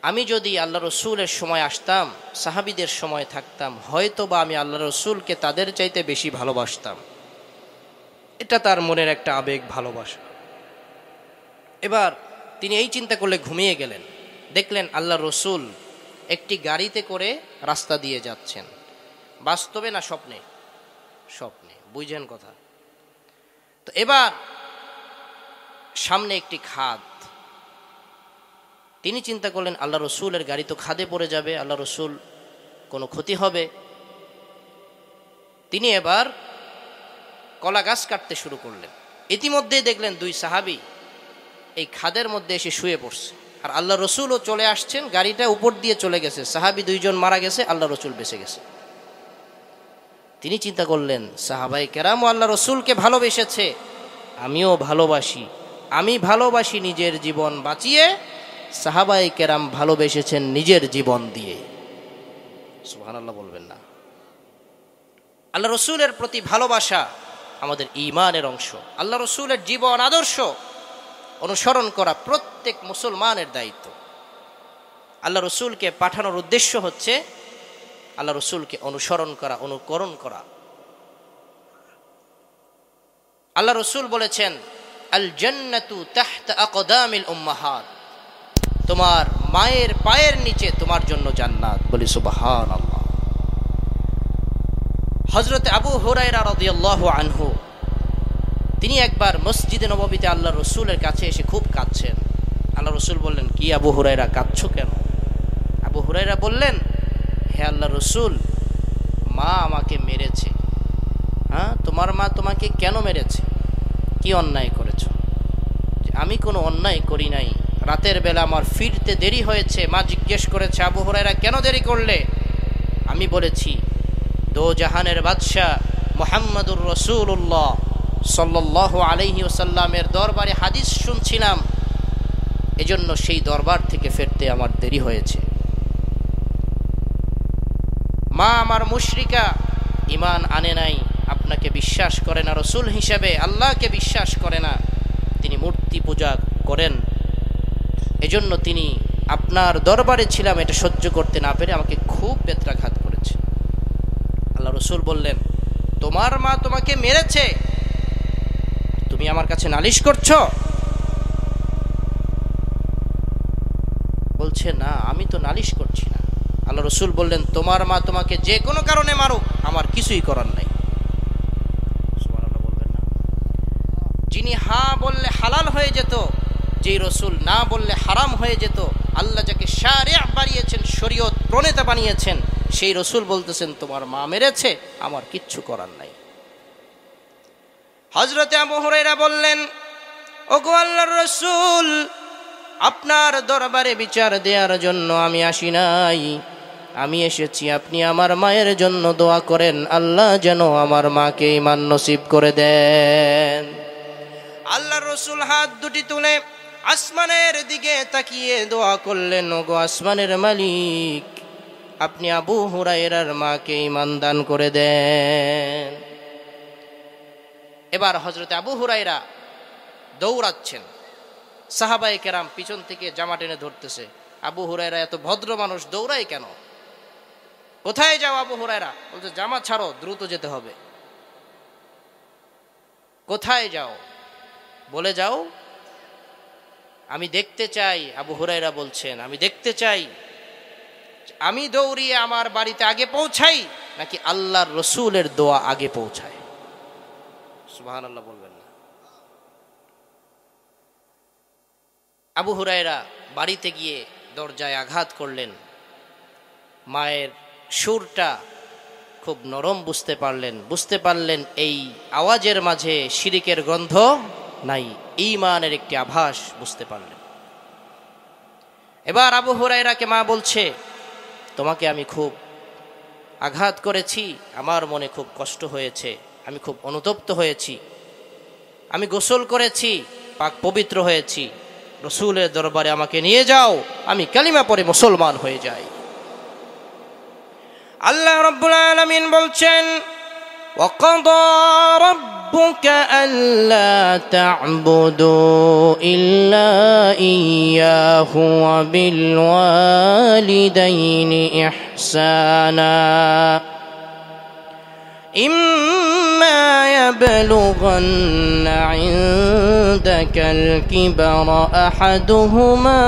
আমি যদি আল্লাহ রসুলের সময় আসতাম, সাহাবীদের সময় থাকতাম, হয়তো বা আমি আল্লাহ রসুলকে তাদের চাইতে বেশি ভালোবাসতাম। এটা তার মনের একটা আবেগ, ভালোবাসা। এবার তিনি এই চিন্তা করলে ঘুমিয়ে গেলেন। দেখলেন আল্লাহ রসুল একটি গাড়িতে করে রাস্তা দিয়ে যাচ্ছেন। বাস্তবে না স্বপ্নে? স্বপ্নে, বুঝেন কথা। তো এবার সামনে একটি খাদ। তিনি চিন্তা করলেন, আল্লাহ রসুলের গাড়ি তো খাদে পড়ে যাবে, আল্লাহ রসুল কোনো ক্ষতি হবে। তিনি এবার কলা গাছ কাটতে শুরু করলেন। ইতিমধ্যেই দেখলেন দুই সাহাবী এই খাদের মধ্যে এসে শুয়ে পড়ছে, আর আল্লাহ রসুলও চলে আসছেন। গাড়িটা উপর দিয়ে চলে গেছে, সাহাবী দুইজন মারা গেছে, আল্লাহ রসুল বেঁচে গেছে। তিনি চিন্তা করলেন, সাহাবাই কেরাম আল্লাহ রসুলকে ভালোবেসেছে, আমিও ভালোবাসি। আমি ভালোবাসি নিজের জীবন বাঁচিয়ে, সাহাবাই কেরাম ভালোবেসেছেন নিজের জীবন দিয়ে। সুবহানাল্লাহ বলবেন না? আল্লাহ রসুলের প্রতি ভালোবাসা আমাদের ঈমানের অংশ। আল্লাহ রসুলের জীবন আদর্শ অনুসরণ করা প্রত্যেক মুসলমানের দায়িত্ব। আল্লাহ রসুলকে পাঠানোর উদ্দেশ্য হচ্ছে আল্লাহ রসুলকে অনুসরণ করা, অনুকরণ করা। আল্লাহ রসুল বলেছেন, আল জান্নাতু তাহতা আকদামিল উম্মাহাত, তোমার মায়ের পায়ের নিচে তোমার জন্য জান্নাত, বলি সুবহানাল্লাহ। হযরত আবু হুরায়রা রাদিয়াল্লাহু আনহু, তিনি একবার মসজিদে নববীতে আল্লাহ রসুলের কাছে এসে খুব কাঁদছেন। আল্লাহ রসুল বললেন, কি আবু হুরায়রা, কাঁদছো কেন? আবু হুরায়রা বললেন, হে আল্লাহ রসুল, মা আমাকে মেরেছে। হ্যাঁ, তোমার মা তোমাকে কেন মেরেছে? কি অন্যায় করেছো? আমি কোনো অন্যায় করি নাই, রাতের বেলা আমার ফিরতে দেরি হয়েছে। মা জিজ্ঞেস করেছে, আবু হুরায়রা কেন দেরি করলে? আমি বলেছি, দো জাহানের বাদশাহ মুহাম্মদুর রাসূলুল্লাহ সাল্লাল্লাহু আলাইহি ওয়াসাল্লামের দরবারে হাদিস শুনছিলাম, এজন্য সেই দরবার থেকে ফিরতে আমার দেরি হয়েছে। মা আমার মুশরিকা, ঈমান আনে নাই, আপনাকে বিশ্বাস করে না রসুল হিসেবে, আল্লাহকে বিশ্বাস করে না, তিনি মূর্তি পূজা করেন। এজন্য তিনি আপনার দরবারে ছিলাম, এটা সহ্য করতে না পেরে আমাকে খুব বেত্রাঘাত করেছে। আল্লাহ রসুল বললেন, তোমার মা তোমাকে মেরেছে, তুমি আমার কাছে নালিশ করছো? বলছে, না আমি তো নালিশ করছি না। আল্লাহ রসুল বললেন, তোমার মা তোমাকে যে কোনো কারণে মারুক, আমার কিছুই করার নাই। সুবহানাল্লাহ বলবেন না? যিনি হ্যাঁ বললে হালাল হয়ে যেত, যেই রসুল না বললে হারাম হয়ে যেত, আল্লাহ যাকে শারিয়া বানিয়েছেন, শরীয়ত প্রণেতা বানিয়েছেন, সেই রসুল বলতেছেন, তোমার মা মেরেছে, আমার কিচ্ছু করার নাই। হযরতে আবু হুরায়রা বললেন, ওগো আল্লাহর রসুল, আপনার দরবারে বিচার দেওয়ার জন্য আমি আসি নাই, আমি এসেছি আপনি আমার মায়ের জন্য দোয়া করেন, আল্লাহ যেন আমার মাকে ঈমান নসিব করে দেন। আল্লাহর রাসূল হাত দুটি তুলে আসমানের দিকে তাকিয়ে দোয়া করলেন, ওগো আসমানের মালিক, আপনি আবু হুরায়রার মাকে ঈমান দান করে দেন। এবার হযরত আবু হুরায়রা দৌড়াচ্ছেন, সাহাবায়ে কেরাম পিছন থেকে জামা টেনে ধরতেছে। আবু হুরায়রা এত ভদ্র মানুষ, দৌড়ায় কেন? কোথায় যাও আবু হুরায়রা? বলছে জামা ছাড়ো, দ্রুত যেতে হবে। কোথায় যাও? বলে যাও। আমি দেখতে চাই, আবু হুরায়রা বলছেন, আমি দেখতে চাই আমি দৌড়িয়ে আমার বাড়িতে আগে পৌঁছাই নাকি আল্লাহর রসুলের দোয়া আগে পৌঁছায়। সুবহানাল্লাহ বলবেন না। আবু হুরায়রা বাড়িতে গিয়ে দরজায় আঘাত করলেন। মায়ের সুরটা খুব নরম বুঝতে পারলেন এই আওয়াজের মাঝে শিরিকের গন্ধ নাই, ঈমানের একটি আভাস বুঝতে পারলেন। এবার আবু হুরায়রাকে মা বলছে, তোমাকে আমি খুব আঘাত করেছি, আমার মনে খুব কষ্ট হয়েছে, আমি খুব অনুতপ্ত হয়েছি, আমি গোসল করেছি, পাক পবিত্র হয়েছি, রসুলের দরবারে আমাকে নিয়ে যাও, আমি কালিমা পড়ে মুসলমান হয়ে যাই। আল্লাহ রাব্বুল আলামিন বলছেন, ওয়াকাদা রাব্বুকা আল্লা তা'বুদু ইল্লা ইয়্যাহু ওয়া বিল ওয়ালিদাইনি ইহসানা ইম্মা ইয়াবলুগান্না ইনদাকাল কিবরা আহাদুহুমা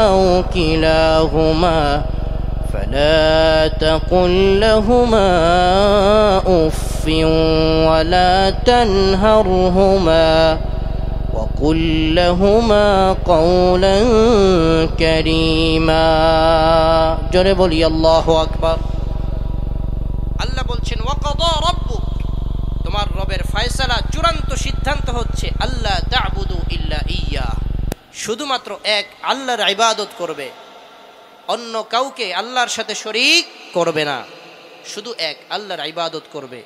আও কিলাহুমা فلا تقل لهما أف ولا تنهرهما وقل لهما قولا كريما জোরে বলি আল্লাহু আকবার। আল্লাহ বলছেন, ওয়াকাদা রাব্বুক, তোমার রবের ফয়সালা চূড়ান্ত সিদ্ধান্ত হচ্ছে আল্লাহ তা'বুদু ইল্লা ইয়্যাহ, শুধুমাত্র এক আল্লাহর ইবাদত করবে, অন্য কাউকে আল্লাহর সাথে শরীক করবে না, শুধু এক আল্লাহর ইবাদত করবে।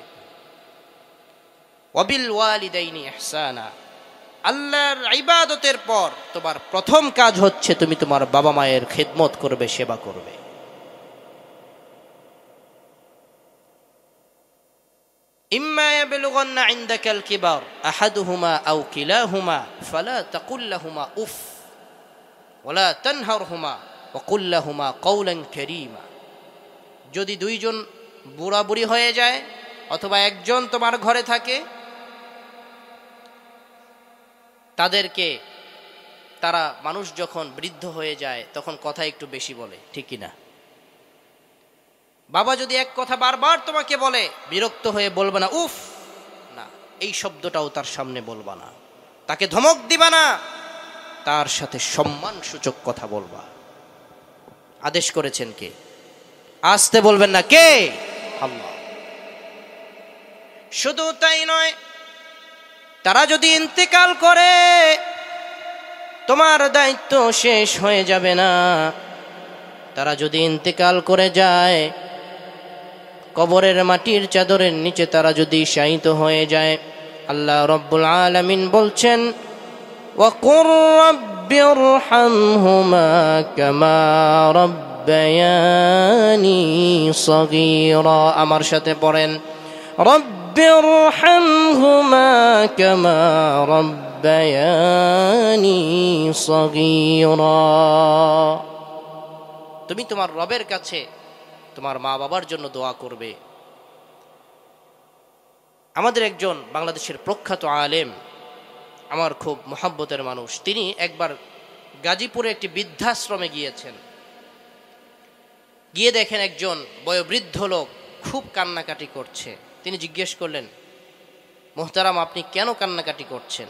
ওয়াবিল ওয়ালিদাইনি ইহসানা, আল্লাহর ইবাদতের পর তোমার প্রথম কাজ হচ্ছে তুমি তোমার বাবা মায়ের খিদমত করবে, সেবা করবে। ইম্মা ইয়াবলুগান্না ইনদাকাল কিবার আহাদুহুমা আও কিলাহুমা ফালা তাকুল লাহুমা উফ ওয়ালা তানহারহুমা ওয়াকুল লাহুমা কওলান কারীমা, যদি দুইজন বুড়া বুড়ি হয়ে যায় অথবা একজন তোমার ঘরে থাকে, তাদেরকে তারা মানুষ যখন বৃদ্ধ হয়ে যায় তখন কথা একটু বেশি বলে, ঠিক কিনা? বাবা যদি এক কথা বারবার তোমাকে বলে, বিরক্ত হয়ে বলবে না উফ, না, এই শব্দটাও তার সামনে বলবা না, তাকে ধমক দিবা না, তার সাথে সম্মান সূচক কথা বলবা। আদেশ করেছেন কে? আসতে বলবেন না, কে? আল্লাহ। শুধু তাই নয়, তারা যদি ইন্তেকাল করে তোমার দায়িত্ব শেষ হয়ে যাবে না। তারা যদি ইন্তেকাল করে যায়, কবরের মাটির চাদরের নিচে তারা যদি শায়িত হয়ে যায়, আল্লাহ রাব্বুল আলামিন বলছেন, ওয়াকুর রাব্বিরহামহুমা কামা রাব্বায়ানি সগীরা। আমার সাথে পড়েন, রাব্বিরহামহুমা কামা রাব্বায়ানি সগীরা। তুমি তোমার রবের কাছে তোমার মা বাবার জন্য দোয়া করবে। আমাদের একজন বাংলাদেশের প্রখ্যাত আলেম, আমার খুব মহব্বতের মানুষ, তিনি একবার গাজীপুরে একটি বৃদ্ধাশ্রমে গিয়েছেন। গিয়ে দেখেন একজন বয়োবৃদ্ধ লোক খুব কান্নাকাটি করছে। তিনি জিজ্ঞেস করলেন, মোহতারাম, আপনি কেন কান্নাকাটি করছেন?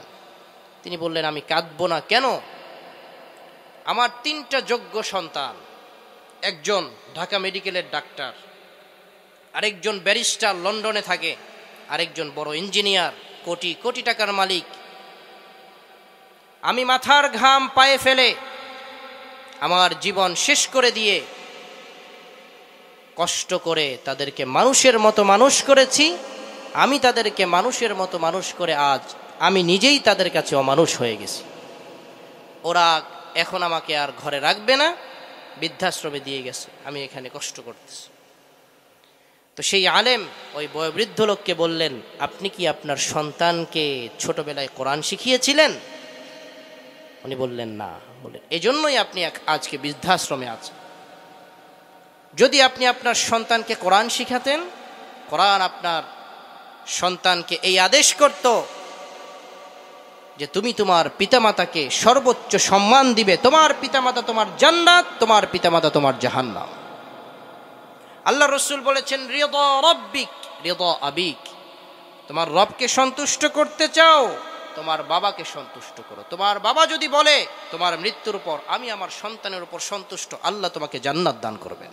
তিনি বললেন, আমি কাঁদবো না কেন? আমার 3টা যোগ্য সন্তান, একজন ঢাকা মেডিকেলের ডাক্তার, আরেকজন ব্যারিস্টার লন্ডনে থাকে, আরেকজন বড় ইঞ্জিনিয়ার, কোটি কোটি টাকার মালিক। আমি মাথার ঘাম পায়ে ফেলে আমার জীবন শেষ করে দিয়ে কষ্ট করে তাদেরকে মানুষের মতো মানুষ করেছি। আমি তাদেরকে মানুষের মতো মানুষ করে আজ আমি নিজেই তাদের কাছে অমানুষ হয়ে গেছি। ওরা এখন আমাকে আর ঘরে রাখবে না, বৃদ্ধাশ্রমে দিয়ে গেছে, আমি এখানে কষ্ট করতেছি। তো সেই আলেম ওই বয়োবৃদ্ধ লোককে বললেন, আপনি কি আপনার সন্তানকে ছোটবেলায় কোরআন শিখিয়েছিলেন? উনি বললেন না। বললেন, এজন্যই আপনি আজকে বৃদ্ধাশ্রমে আছেন। যদি আপনি আপনার সন্তানকে কোরআন শিখাতেন, কোরআন আপনার সন্তানকে এই আদেশ করত যে তুমি তোমার পিতামাতাকে সর্বোচ্চ সম্মান দিবে, তোমার পিতামাতা তোমার জান্নাত, তোমার পিতামাতা তোমার জাহান্নাম। আল্লাহ রসুল বলেছেন, রিদা রব্বিক রিদা আবিক, তোমার রবকে সন্তুষ্ট করতে চাও, তোমার বাবাকে সন্তুষ্ট করো। তোমার বাবা যদি বলে তোমার মৃত্যুর পর আমি আমার সন্তানের উপর সন্তুষ্ট, আল্লাহ তোমাকে জান্নাত দান করবেন।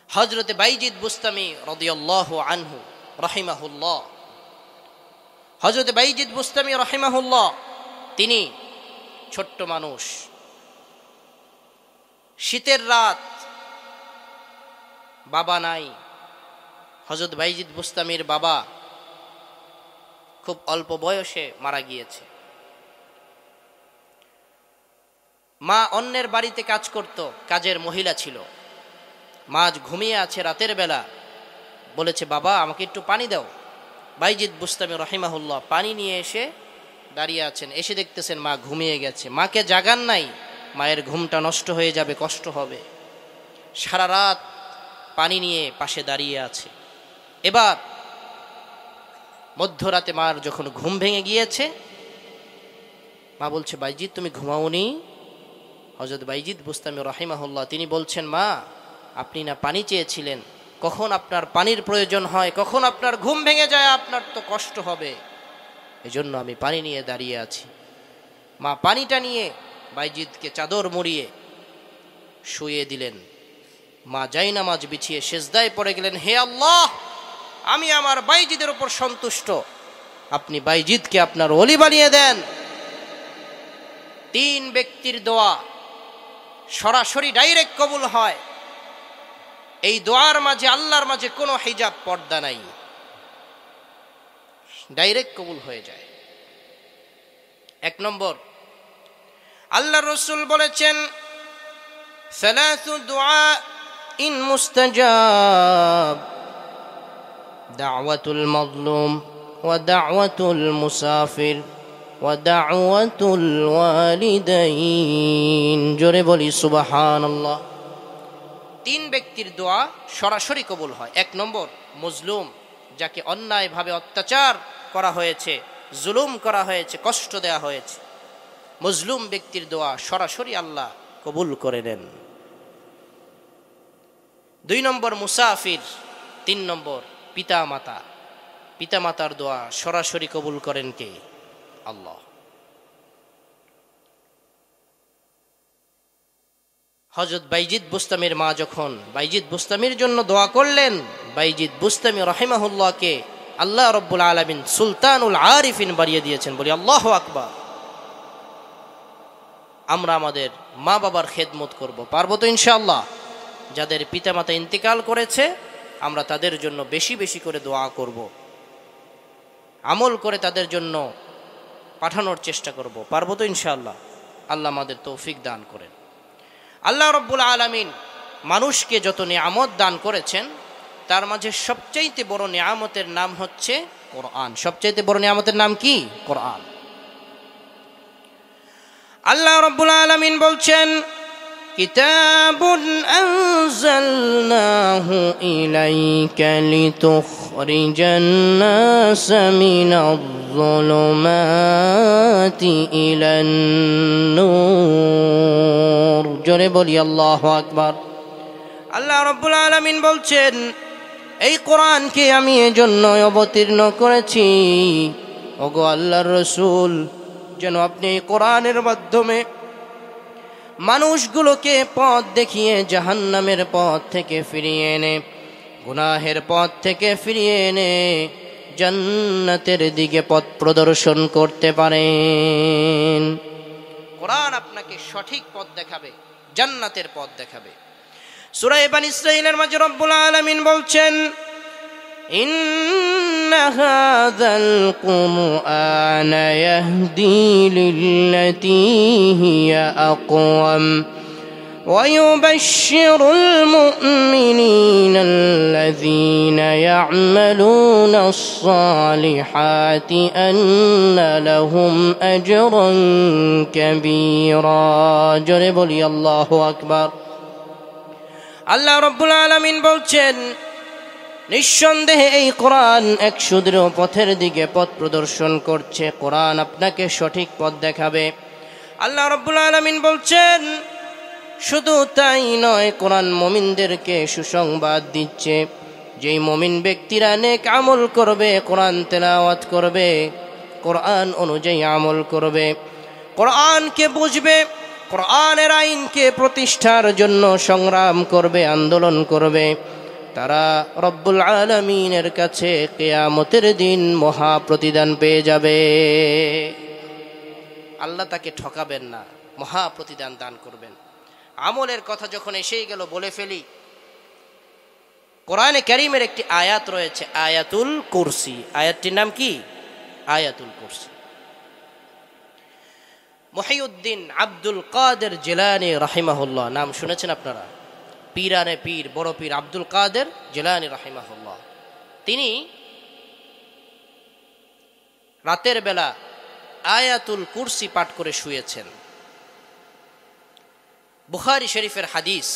হযরতে বাইজিদ বুস্তামি রাদিয়াল্লাহু আনহু রাহিমাহুল্লাহ, হযরতে বাইজিদ বুস্তামি রাহিমাহুল্লাহ, তিনি ছোট্ট মানুষ, শীতের রাত, বাবা নাই। হযরত বাইজিদ বুস্তামির বাবা খুব অল্প বয়সে মারা গিয়েছে। মা অন্যের বাড়িতে কাজ করত, কাজের মহিলা ছিল। মা আজ ঘুমিয়ে আছে রাতের বেলা, বলেছে বাবা আমাকে একটু পানি দাও। বাইজিদ বুস্তামি রাহিমাহুল্লাহ পানি নিয়ে এসে দাঁড়িয়ে আছেন, এসে দেখতেছেন মা ঘুমিয়ে গেছে। মাকে জাগান নাই, মায়ের ঘুমটা নষ্ট হয়ে যাবে, কষ্ট হবে। সারা রাত পানি নিয়ে পাশে দাঁড়িয়ে আছে। এবার মধ্যরাতে মার যখন ঘুম ভেঙে গিয়েছে, মা বলছে বাইজিদ তুমি ঘুমাওনি? হযরত বাইজিদ বুস্তামি রাহিমাহুল্লাহ তিনি বলছেন, মা আপনি না পানি চেয়েছিলেন, কখন আপনার পানির প্রয়োজন হয়, কখন আপনার ঘুম ভেঙে যায়, আপনার তো কষ্ট হবে, এজন্য আমি পানি নিয়ে দাঁড়িয়ে আছি। মা পানিটা নিয়ে বাইজিদকে চাদর মুড়িয়ে শুয়ে দিলেন। মা জায়নামাজ বিছিয়ে সেজদায় পড়ে গেলেন, হে আল্লাহ, আমি আমার বাইজিদের উপর সন্তুষ্ট, আপনি বাইজিদকে আপনার ওলি বানিয়ে দেন। 3 ব্যক্তির দোয়া সরাসরি ডাইরেক্ট কবুল হয়। এই দোয়ার মাঝে আল্লাহর মাঝে কোনো হিজাব পর্দা নাই, ডাইরেক্ট কবুল হয়ে যায়। 1 নম্বর, আল্লাহর রাসূল বলেছেন, সালাসু দুআ ইন মুস্তাজাব, দাওয়াতুল মাজলুম ওয়া দাওয়াতুল মুসাফির ওয়া দাওয়াতুল ওয়ালিদাইন। জোরে বলি সুবহানাল্লাহ। 3 ব্যক্তির দোয়া সরাসরি কবুল হয়। 1 নম্বর, মজলুম, যাকে অন্যায়ভাবে অত্যাচার করা হয়েছে, জুলুম করা হয়েছে, কষ্ট দেয়া হয়েছে, মজলুম ব্যক্তির দোয়া সরাসরি আল্লাহ কবুল করে নেন। 2 নম্বর মুসাফির। 3 নম্বর পিতামাতা, পিতামাতার দোয়া সরাসরি কবুল করেন কে? আল্লাহ। হযরত বাইজিদ বুস্তামির মা যখন বাইজিদ বুস্তামির জন্য দোয়া করলেন, বাইজিদ বুস্তামি রাহিমাহুল্লাহকে আল্লাহ রাব্বুল আলামিন সুলতানুল আরিফিন বানিয়ে দিয়েছেন। বলি আল্লাহু আকবার। আমরা আমাদের মা বাবার খেদমত করব, পারবো তো ইনশাআল্লাহ? যাদের পিতামাতা ইন্তেকাল করেছে আমরা তাদের জন্য বেশি বেশি করে দোয়া করব, আমল করে তাদের জন্য পাঠানোর চেষ্টা করব, পারবো তো ইনশাআল্লাহ? আল্লাহ আমাদের তৌফিক দান করেন। আল্লাহ রাব্বুল আলামিন মানুষকে যত নিয়ামত দান করেছেন তার মাঝে সবচাইতে বড় নিয়ামতের নাম হচ্ছে কোরআন। সবচাইতে বড় নিয়ামতের নাম কি? কোরআন। আল্লাহ রাব্বুল আলামিন বলছেন, কিতাবুন আনজালনাহু ইলাইকা লিতুখরিজান নাস মিনাজ-যুলুমাতি ইলান নূর। জোরে বলি আল্লাহু আকবার। আল্লাহ রাব্বুল আলামিন বলছেন, এই কোরআনকে আমি এজন্য অবতীর্ণ করেছি ওগো আল্লাহর রাসূল, যেন আপনি এই কোরআনের মাধ্যমে মানুষগুলোকে পথ দেখিয়ে জাহান্নামের পথ থেকে ফিরিয়ে এনে, গুনাহের পথ থেকে ফিরিয়ে এনে জান্নাতের দিকে পথ প্রদর্শন করতে পারেন। কোরআন আপনাকে সঠিক পথ দেখাবে, জান্নাতের পথ দেখাবে। সূরা বনী ইসরাঈলের মাঝে রব্বুল আলামিন বলছেন, ইন্না হাযাল কুরআনা ইয়াহদি লিল্লাতী হিয়া আকওয়াম ويبشر المؤمنين الذين يعملون الصالحات أن لهم أجرا كبيرا جرب لي الله أكبر আল্লাহ রব্বুল আলামিন বলছেন, নিঃসন্দেহে এই কোরআন এক সুদৃঢ় পথের দিকে পথ প্রদর্শন করছে। কোরআন আপনাকে সঠিক পথ দেখাবে। আল্লাহ রব্বুল আলামিন বলছেন, শুধু তাই নয়, কোরআন মুমিনদেরকে সুসংবাদ দিচ্ছে, যেই মুমিন ব্যক্তিরা নেক আমল করবে, কোরআন তেলাওয়াত করবে, কোরআন অনুযায়ী আমল করবে, কোরআনকে বুঝবে, কোরআনের আইনকে প্রতিষ্ঠার জন্য সংগ্রাম করবে, আন্দোলন করবে, তারা রব্বুল আলামিনের কাছে কিয়ামতের দিন মহা প্রতিদান পেয়ে যাবে। আল্লাহ তাকে ঠকাবেন না, মহা প্রতিদান দান করবেন। আমলের কথা যখন এসেই গেল, বলে ফেলি, কোরআনে কারীমের একটি আয়াত রয়েছে, আয়াতুল কুরসি। আয়াতটির নাম কি? আয়াতুল কুরসি। মুহিউদ্দিন আব্দুল কাদের জিলানী রাহিমাহুল্লাহ, নাম শুনেছেন আপনারা? পীরানে পীর, বড় পীর আব্দুল কাদের জিলানী রাহিমাহুল্লাহ, তিনি রাতের বেলা আয়াতুল কুরসি পাঠ করে শুয়েছেন। বুখারী শরীফের হাদিস,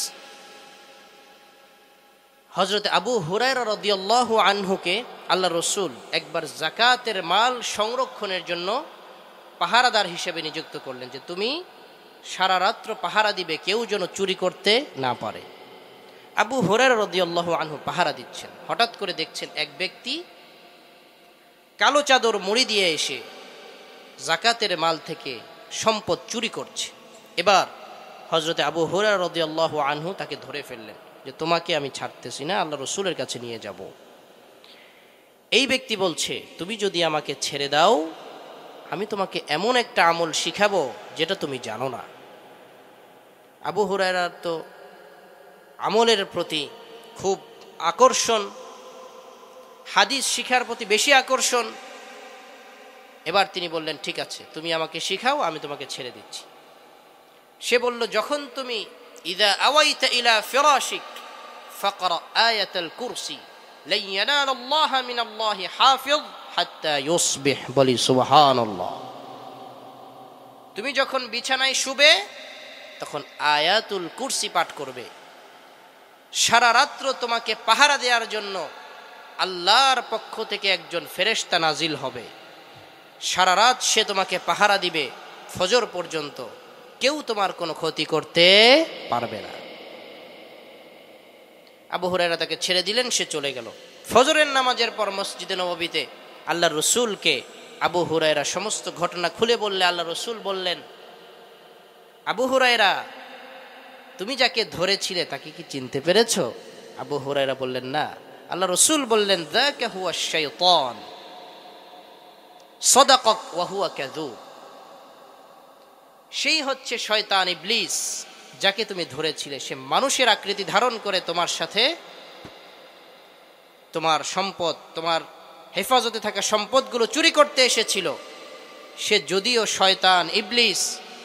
হযরত আবু হুরায়রা রাদিয়াল্লাহু আনহুকে আল্লাহ রসুল একবার যাকাতের মাল সংরক্ষণের জন্য পাহারাদার হিসেবে নিযুক্ত করলেন, যে তুমি সারা রাত্র পাহারা দিবে, কেউ যেন চুরি করতে না পারে। আবু হুরায়রা রাদিয়াল্লাহু আনহু পাহারা দিচ্ছেন। হঠাৎ করে দেখছেন এক ব্যক্তি কালো চাদর মুড়ি দিয়ে এসে যাকাতের মাল থেকে সম্পদ চুরি করছে। এবার হযরত আবু হুরায়রা রাদিয়াল্লাহু আনহু তাকে ধরে ফেললেন, যে তোমাকে আমি ছাড়তেছি না, আল্লাহ রসুলের কাছে নিয়ে যাব। এই ব্যক্তি বলছে, তুমি যদি আমাকে ছেড়ে দাও, আমি তোমাকে এমন একটা আমল শিখাবো যেটা তুমি জানো না। আবু হুরায়রার তো আমলের প্রতি খুব আকর্ষণ, হাদিস শিখার প্রতি বেশি আকর্ষণ। এবার তিনি বললেন, ঠিক আছে, তুমি আমাকে শিখাও, আমি তোমাকে ছেড়ে দিচ্ছি। সে বলল, যখন তুমি ইযা আওয়াইতা ইলা ফিরাশিক ফাকরা আয়াতুল কুরসি লা ইয়ানালাল্লাহ মিনাল্লাহি হাফিজ হাত্তা ইউসবিহ, বলি সুবহানাল্লাহ। তুমি যখন বিছানায় শুবে, তখন আয়াতুল কুরসি পাঠ করবে। সারা রাত্র তোমাকে পাহারা দেওয়ার জন্য আল্লাহর পক্ষ থেকে একজন ফেরেশতা নাজিল হবে। সারা রাত সে তোমাকে পাহারা দিবে, ফজর পর্যন্ত কেউ তোমার কোনো ক্ষতি করতে পারবে না। আবু হুরায়রা তাকে ছেড়ে দিলেন, সে চলে গেল। ফজরের নামাজের পর মসজিদে নববীতে আল্লাহর রসুলকে আবু হুরায়রা সমস্ত ঘটনা খুলে বললে আল্লাহ রসুল বললেন, আবু হুরায়রা, তুমি যাকে ধরেছিলে তাকে কি চিনতে পেরেছো? আবু হুরায়রা বললেন, না। আল্লাহ রসুল বললেন, যাকা হুয়া শাইতান সাদাকাক ওয়া হুয়া কাযুব, সেই হচ্ছে শয়তান ইবলিস, যাকে তুমি ধরেছিলে। সে মানুষের আকৃতি ধারণ করে তোমার সাথে তোমার সম্পদ, তোমার হেফাজতে থাকা সম্পদগুলো চুরি করতে এসেছিল। সে যদিও শয়তান ইবলিস,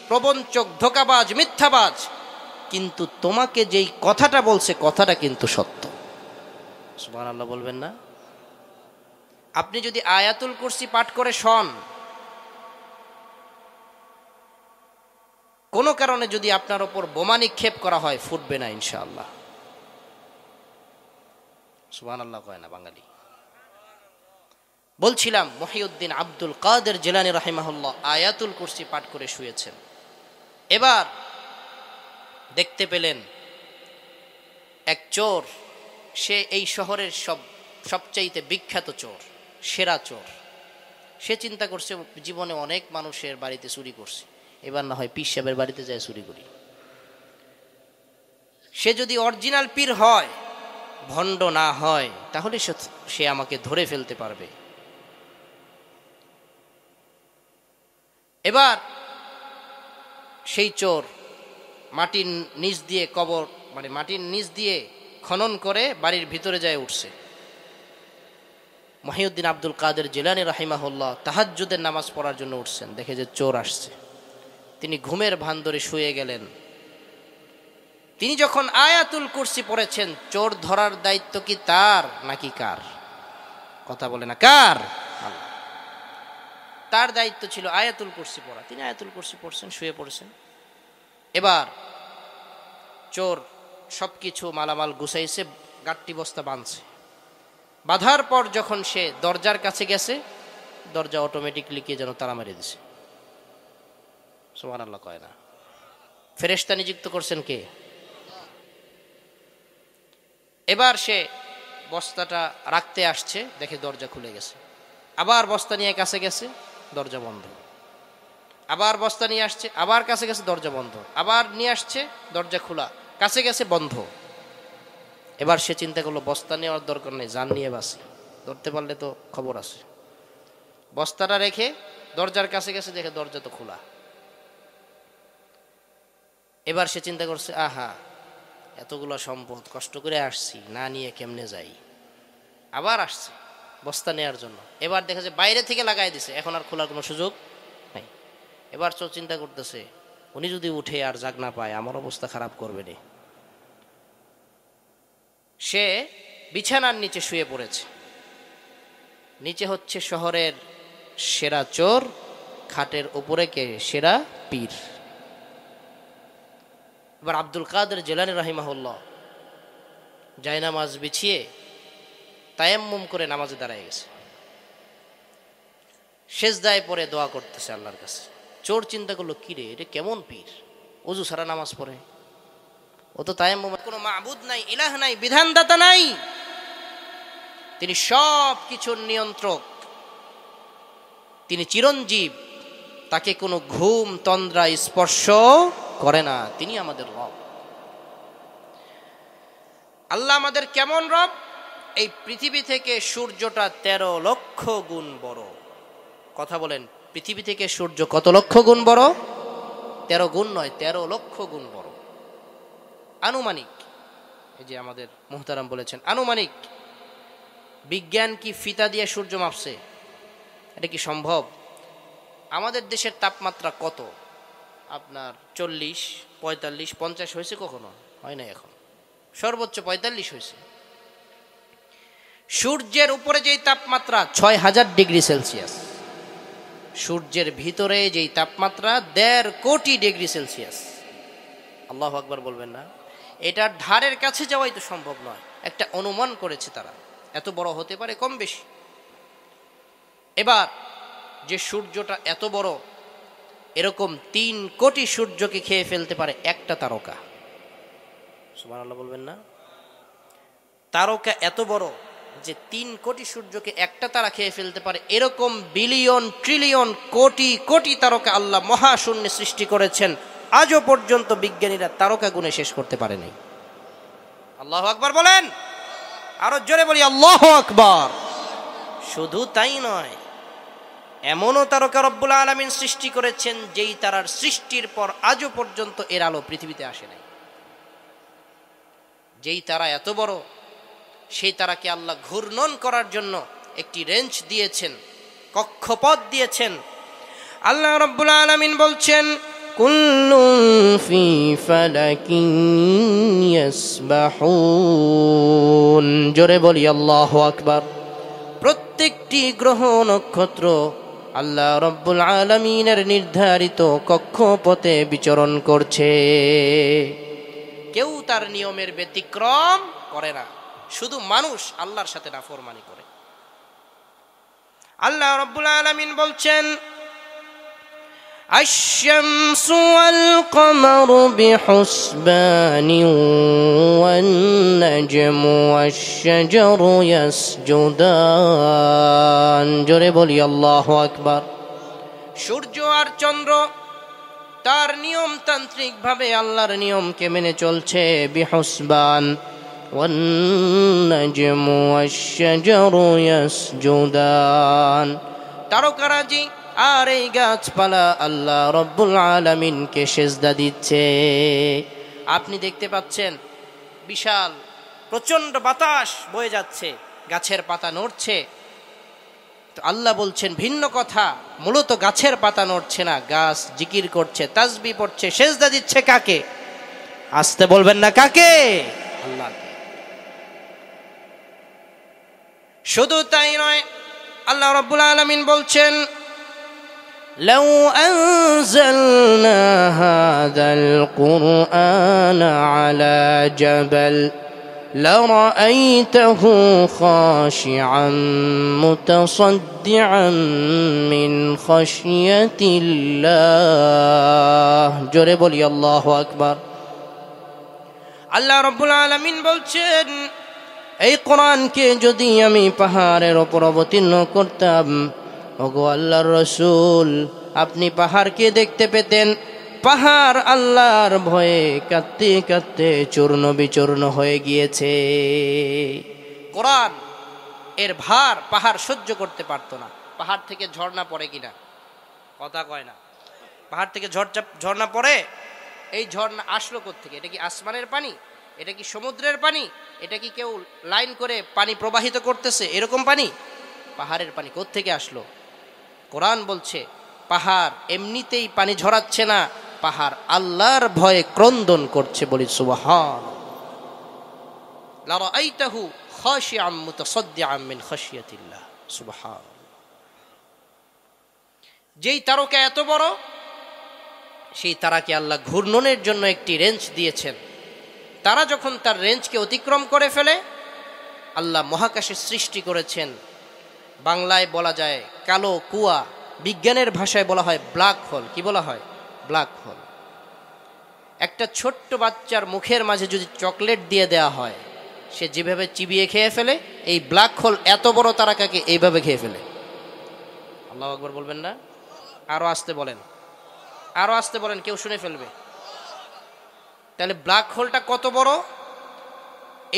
প্রবঞ্চক, ধোঁকাবাজ, মিথ্যাবাজ, কিন্তু তোমাকে যেই কথাটা বলছে, কথাটা কিন্তু সত্য। সুবহানাল্লাহ বলবেন না? আপনি যদি আয়াতুল কুরসি পাঠ করে শোন, কোনো কারণে যদি আপনার ওপর বোমা নিক্ষেপ করা হয়, ফুটবে না ইনশাআল্লাহ। সুবহানাল্লাহ কয় না বাঙালি। বলছিলাম, মুহিউদ্দিন আব্দুল কাদের জিলানী রাহিমাহুল্লাহ আয়াতুল কুরসি পাঠ করে শুয়েছেন। এবার দেখতে পেলেন এক চোর, সে এই শহরের সবচাইতে বিখ্যাত চোর, সেরা চোর। সে চিন্তা করছে, জীবনে অনেক মানুষের বাড়িতে চুরি করছে, এবার না হয় পীর সাহেবের বাড়িতে যায় চুরি করি। সে যদি অরিজিনাল পীর হয়, ভণ্ড না হয়, তাহলে সে আমাকে ধরে ফেলতে পারবে। এবার সেই চোর মাটির নিচ দিয়ে কবর, মানে মাটির নিচ দিয়ে খনন করে বাড়ির ভিতরে যায় উঠছে। মহিউদ্দিন আব্দুল কাদের জিলানী রাহিমাহুল্লাহ তাহাজ্জুদের নামাজ পড়ার জন্য উঠছেন, দেখে যে চোর আসছে। তিনি ঘুমের ভান ধরে শুয়ে গেলেন। তিনি যখন আয়াতুল কুরসি পড়েছেন, চোর ধরার দায়িত্ব কি তার নাকি কার? কথা বলে না, কার? আল্লাহ। তার দায়িত্ব ছিল আয়াতুল কুরসি পড়া। তিনি আয়াতুল কুরসি পড়ছেন, শুয়ে পড়েছেন। এবার চোর সবকিছু মালামাল গুছাইছে, গাট্টি বস্তা বাঁধছে। বাঁধার পর যখন সে দরজার কাছে গেছে, দরজা অটোমেটিকলি কে যেন তালা মেরে দিছে। সুবহানাল্লাহ কয় না? ফেরেশতা নিযুক্ত করছেন কে? এবার সে বস্তাটা রাখতে আসছে, দেখে দরজা খুলে গেছে। আবার বস্তা নিয়ে কাছে গেছে, দরজা বন্ধ। আবার বস্তা নিয়ে আসছে, আবার কাছে গেছে, দরজা বন্ধ। আবার নিয়ে আসছে, দরজা খোলা, কাছে গেছে, বন্ধ। এবার সে চিন্তা করলো বস্তা নেওয়ার দরকার নেই, জান নিয়ে বাসি, ধরতে পারলে তো খবর আছে। বস্তাটা রেখে দরজার কাছে গেছে, দেখে দরজা তো খোলা। এবার সে চিন্তা করছে, আহা এতগুলো সম্পদ কষ্ট করে আসছি, না নিয়ে কেমনে যাই। আবার আসছে বস্তা নেওয়ার জন্য। এবার দেখা যায় বাইরে থেকে লাগাই দিছে, এখন আর খোলার কোনো সুযোগ নাই। এবার চোর চিন্তা করতেছে, উনি যদি উঠে আর জাগ না পায়, আমার অবস্থা খারাপ করবে না। সে বিছানার নিচে শুয়ে পড়েছে। নিচে হচ্ছে শহরের সেরা চোর, খাটের উপরে কে? সেরা পীর। এবার আব্দুল কাদের জিলানী রাহিমাহুল্লাহ জায়নামাজ বিছিয়ে তায়াম্মুম করে নামাজে দাঁড়ায় গেছে। সেজদায় পড়ে দোয়া করতেছে আল্লাহর কাছে। চোর চিন্তা করলো, কি রে, এটা কেমন পীর, ওযু সারা নামাজ পড়ে, ও তো তায়াম্মুম, কোনো মাবুদ নাই, ইলাহ নাই, বিধানদাতা নাই, তিনি সব কিছুর নিয়ন্ত্রক, তিনি চিরঞ্জীব, তাকে কোনো ঘুম তন্দ্রা স্পর্শ করে না, তিনি আমাদের রব। আল্লাহ আমাদের কেমন রব? এই পৃথিবী থেকে সূর্যটা 13 লক্ষ গুণ বড়। কথা বলেন, পৃথিবী থেকে সূর্য কত লক্ষ গুণ বড়? 13 গুণ নয়, 13 লক্ষ গুণ বড়। আনুমানিক, এই যে আমাদের মুহতারাম বলেছেন আনুমানিক। বিজ্ঞান কি ফিতা দিয়ে সূর্য মাপছে? এটা কি সম্ভব? আমাদের দেশের তাপমাত্রা কত? আপনার 40, 45, 50 হয়েছে কখনো? হয় না, এখন সর্বোচ্চ 45 হয়েছে। সূর্যের উপরে যেই তাপমাত্রা 6000 ডিগ্রি সেলসিয়াস, সূর্যের ভিতরে যেই তাপমাত্রা 1.5 কোটি ডিগ্রি সেলসিয়াস। আল্লাহু আকবার বলবেন না? এটার ধারের কাছে যাওয়াই তো সম্ভব নয়। একটা অনুমান করেছে তারা, এত বড় হতে পারে কম বেশি। এবার যে সূর্যটা এত বড়, এরকম 3 কোটি সূর্যকে খেয়ে ফেলতে পারে একটা তারকা। সুবহানাল্লাহ বলবেন না? তারকা এত বড় যে 3 কোটি সূর্যকে একটা তারা খেয়ে ফেলতে পারে। এরকম বিলিয়ন ট্রিলিয়ন কোটি কোটি তারকা আল্লাহ মহাশূন্যে সৃষ্টি করেছেন। আজও পর্যন্ত বিজ্ঞানীরা তারকা গুণে শেষ করতে পারেনি। আল্লাহু আকবার বলেন, আরো জোরে বলি আল্লাহু আকবার। শুধু তাই নয়, এমনও তারকা রব্বুল আলামিন সৃষ্টি করেছেন যেই তারার সৃষ্টির পর আজও পর্যন্ত এর আলো পৃথিবীতে আসে নাই। যেই তারা এত বড়, সেই তারাকে আল্লাহ ঘূর্ণন করার জন্য একটি রেঞ্জ দিয়েছেন, কক্ষপথ দিয়েছেন। আল্লাহ রব্বুল আলামিন বলছেন, কুল্লুন ফি ফালাকিন ইয়াসবাহুন। জোরে বলি আল্লাহু আকবার। প্রত্যেকটি গ্রহ নক্ষত্র আল্লাহ রব্বুল আলামিনের নির্ধারিত কক্ষপথে বিচরণ করছে। কেউ তার নিয়মের ব্যতিক্রম করে না, শুধু মানুষ আল্লাহর সাথে নাফরমানি করে। আল্লাহ রব্বুল আলামিন বলছেন, আশ-শামসু ওয়াল কমারু বিহুসবানিন ওয়ান নাজমু ওয়াশ-শাজারু ইয়াসজুদান। জোরে বলি আল্লাহু আকবার। সূর্য আর চন্দ্র তার নিয়মতান্ত্রিক ভাবে আল্লাহর নিয়মকে মেনে চলছে। বিহুসবান ওয়ান নাজমু ওয়াশ-শাজারু ইয়াসজুদান। তারকারাজি আর এই গাছপালা আল্লাহ রব্বুল আলামিনকে সেজদা দিচ্ছে। আপনি দেখতে পাচ্ছেন বিশাল প্রচন্ড বাতাস বয়ে যাচ্ছে, গাছের পাতা নড়ছে, তো আল্লাহ বলছেন ভিন্ন কথা, মূলত গাছের পাতা নড়ছে না, গাছ জিকির করছে, তাসবিহ পড়ছে, সেজদা দিচ্ছে কাকে? আসতে বলবেন না কাকে? আল্লাহকে। শুধু তাই নয়, আল্লাহ রাব্বুল আলামিন বলছেন লাউ আনজালনা হাযাল কুরআনা আলা জাবাল لرأيته خاشعا متصدعا من خشية الله জোরে বলি আল্লাহু আকবার। আল্লাহ রাব্বুল আলামিন বলছেন এই কোরআনকে যদি আমি পাহাড়ের উপর অবতীর্ণ করতাম, ওগো আল্লাহর রাসূল, আপনি পাহাড়কে দেখতে পেতেন পাহাড় আল্লাহর ভয়ে কাঁদতে কাঁদতে চূর্ণ বিচূর্ণ হয়ে গিয়েছে। কোরআন এর ভার পাহাড় সহ্য করতে পারতো না। পাহাড় থেকে ঝর্ণা পড়ে কিনা? কথা কয় না। পাহাড় থেকে ঝর্ণা পড়ে। এই ঝর্ণা আসলো কোত্থেকে? এটা কি আসমানের পানি? এটা কি সমুদ্রের পানি? এটা কি কেউ লাইন করে পানি প্রবাহিত করতেছে এরকম পানি? পাহাড়ের পানি কোত্থেকে আসলো? কোরআন বলছে পাহাড় এমনিতেই পানি ঝরাচ্ছে না, পাহাড় আল্লাহর ভয়ে ক্রন্দন করছে। বলি সুবহান। লারাআইতাহু খাশিআম মুতাসাদ্দিআম মিন খাশিয়াতিল্লাহ। সুবহান। যেই তারকা এত বড়, সেই তারাকে আল্লাহ ঘূর্ণনের জন্য একটি রেঞ্জ দিয়েছেন। তারা যখন তার রেঞ্জকে অতিক্রম করে ফেলে, আল্লাহ মহাকাশে সৃষ্টি করেছেন। বাংলায় বলা যায় কালো কুয়া, বিজ্ঞানের ভাষায় বলা হয় ব্ল্যাক হোল। কি বলা হয়? Black hole. একটা ছোট্ট বাচ্চার মুখের মাঝে যদি চকলেট দিয়ে দেয়া হয়, সে যেভাবে চিবিয়ে খেয়ে ফেলে, এই ব্ল্যাক হোল এত বড় তারকাকে এইভাবে খেয়ে ফেলে। আল্লাহু আকবার বলবেন না? আরো আসতে বলেন, আরো আসতে বলেন, কেউ শুনে ফেলবে। তাহলে ব্ল্যাক হোলটা কত বড়?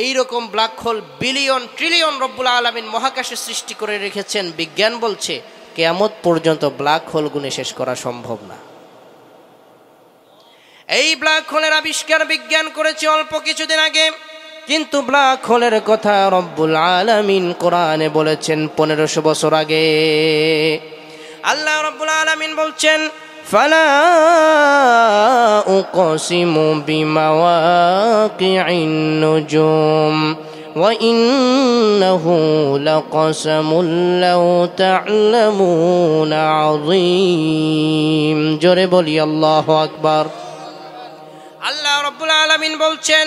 এইরকম ব্ল্যাক হোল বিলিয়ন ট্রিলিয়ন রব্বুল আলামিন মহাকাশে সৃষ্টি করে রেখেছেন। বিজ্ঞান বলছে কিয়ামত পর্যন্ত ব্ল্যাক হোল গুণে শেষ করা সম্ভব না। এই ব্ল্যাক হোলের আবিষ্কার বিজ্ঞান করেছে অল্প কিছুদিন আগে, কিন্তু ব্ল্যাক হোলের কথা রব্বুল আলামিন কোরআনে বলেছেন 1500 বছর আগে। আল্লাহ রব্বুল আলামিন বলছেন ফালা উকসিমু বিমাওয়াকিন নুজুম ওয়া ইন্নাহু লাকসামুল লাউ তা'লামুনা আযীম। জোরে বলি আল্লাহু আকবার। আল্লাহ রাব্বুল আলামিন বলছেন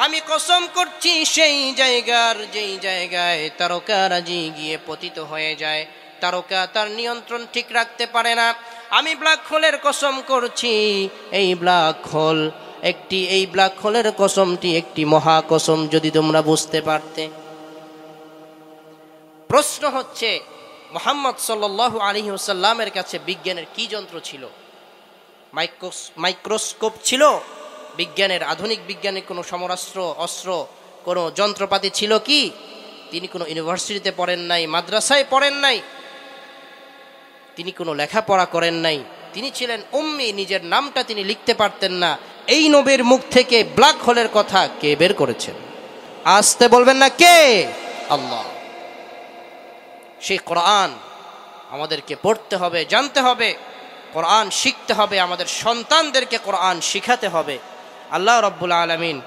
আমি কসম করছি সেই জায়গার যেই জায়গায় তারকারাজি গিয়ে পতিত হয়ে যায়, তারকা তার নিয়ন্ত্রণ ঠিক রাখতে পারে না। আমি ব্ল্যাক হোলের কসম করছি, এই ব্ল্যাক হোল একটি, এই ব্ল্যাক হোলের কসমটি একটি মহা কসম। যদি তোমরা বুঝতে পারতে। প্রশ্ন হচ্ছে মুহাম্মদ সাল্লাল্লাহু আলাইহি ওয়াসাল্লামের কাছে বিজ্ঞানের কি যন্ত্র ছিল? মাইক্রোস্কোপ ছিল? বিজ্ঞানের, আধুনিক বিজ্ঞানের কোনো সমরাস্ত্র, অস্ত্র, কোনো যন্ত্রপাতি ছিল কি? তিনি কোনো ইউনিভার্সিটিতে পড়েন নাই, মাদ্রাসায় পড়েন নাই, তিনি কোনো লেখাপড়া করেন নাই, তিনি ছিলেন উম্মি, নিজের নামটা তিনি লিখতে পারতেন না। এই নবীর মুখ থেকে ব্ল্যাক হোলের কথা কে বের করেছেন? আসতে বলবেন না কে? আল্লাহ। সেই কোরআন আমাদেরকে পড়তে হবে, জানতে হবে, কোরআন শিখতে হবে, আমাদের সন্তানদেরকে কোরআন শিখাতে হবে। আল্লাহ রাব্বুল আলামিন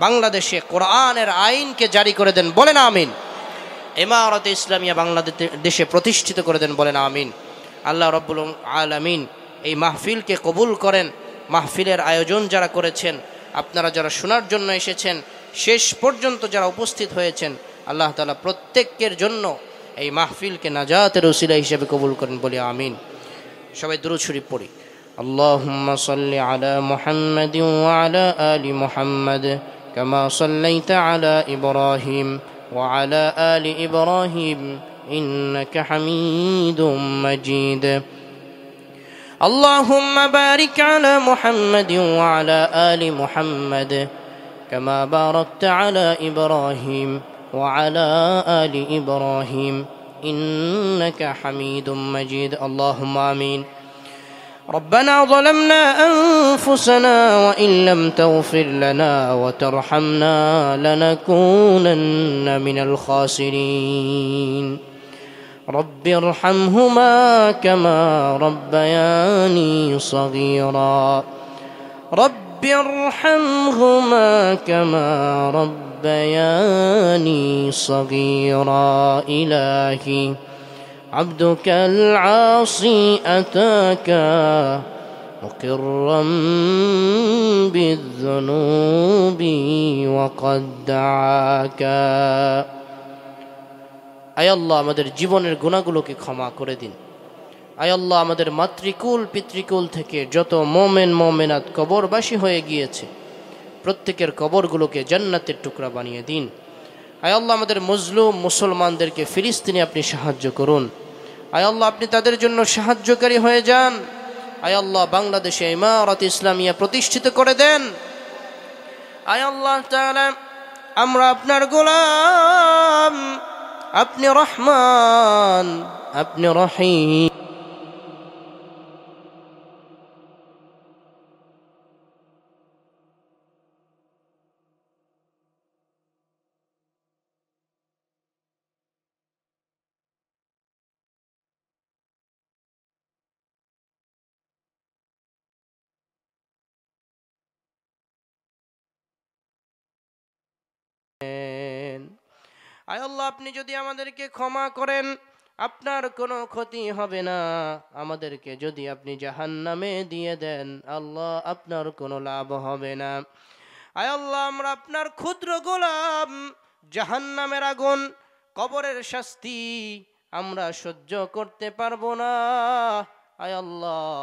বাংলাদেশে কোরআনের আইনকে জারি করে দেন, বলেন আমিন। ইমারতে ইসলামিয়া বাংলাদেশে প্রতিষ্ঠিত করে দেন, বলেন আমিন। আল্লাহ রাব্বুল আলামিন এই মাহফিলকে কবুল করেন। মাহফিলের আয়োজন যারা করেছেন, আপনারা যারা শোনার জন্য এসেছেন, শেষ পর্যন্ত যারা উপস্থিত হয়েছেন, আল্লাহ তাআলা প্রত্যেকের জন্য এই মাহফিলকে নাজাতের ওসিলা হিসেবে কবুল করেন, বলি আমিন। সবাই দুরূদ শরীফ পড়ি। আল্লাহুম্মা সাল্লি আলা মুহাম্মাদিন ওয়া আলা আলি মুহাম্মাদ কামা সাল্লাইতা আলা ইব্রাহিম ওয়া আলা আলি ইব্রাহিম ইন্নাকা হামিদুম মাজিদ। আল্লাহুম্মা বারিক আলা মুহাম্মাদিন ওয়া আলা আলি মুহাম্মাদ কামা বারাকতা আলা ইব্রাহিম ওয়া আলা আলি ইব্রাহিম إنك حميد مجيد اللهم آمين ربنا ظلمنا أنفسنا وإن لم تغفر لنا وترحمنا لنكونن من الخاسرين رب ارحمهما كما ربياني صغيرا رب ارحمهما كما ربياني صغيرا إلهي عبدك العاصي أتاك مقرا بالذنوب وقد دعاك আয় আল্লাহ আমাদের জীবনের গুনাহগুলোকে ক্ষমা করে দিন আয় আল্লাহ আমাদের মাতৃকুল পিতৃকুল থেকে যত মুমিন মুমিনাত কবরবাসী হয়ে গিয়েছে প্রত্যেকের কবরগুলোকে জান্নাতের টুকরা বানিয়ে দিন আয় আল্লাহ আমাদের মজলুম মুসলমানদেরকে ফিলিস্তিনে আপনি সাহায্য করুন আয় আল্লাহ আপনি তাদের জন্য সাহায্যকারী হয়ে যান আয় আল্লাহ বাংলাদেশে ইমারত ইসলামিয়া প্রতিষ্ঠিত করে দেন আয় আল্লাহ তাআলা আমরা আপনার গোলাম আপনি রহমান আপনি রহিম আয় আল্লাহ আপনি যদি আমাদেরকে ক্ষমা করেন আপনার কোনো ক্ষতি হবে না আমাদেরকে যদি আপনি জাহান্নামে দিয়ে দেন আল্লাহ আপনার কোনো লাভ হবে না আয় আল্লাহ আমরা আপনার ক্ষুদ্র গোলাম জাহান্নামের আগুন কবরের শাস্তি আমরা সহ্য করতে পারবো না আয় আল্লাহ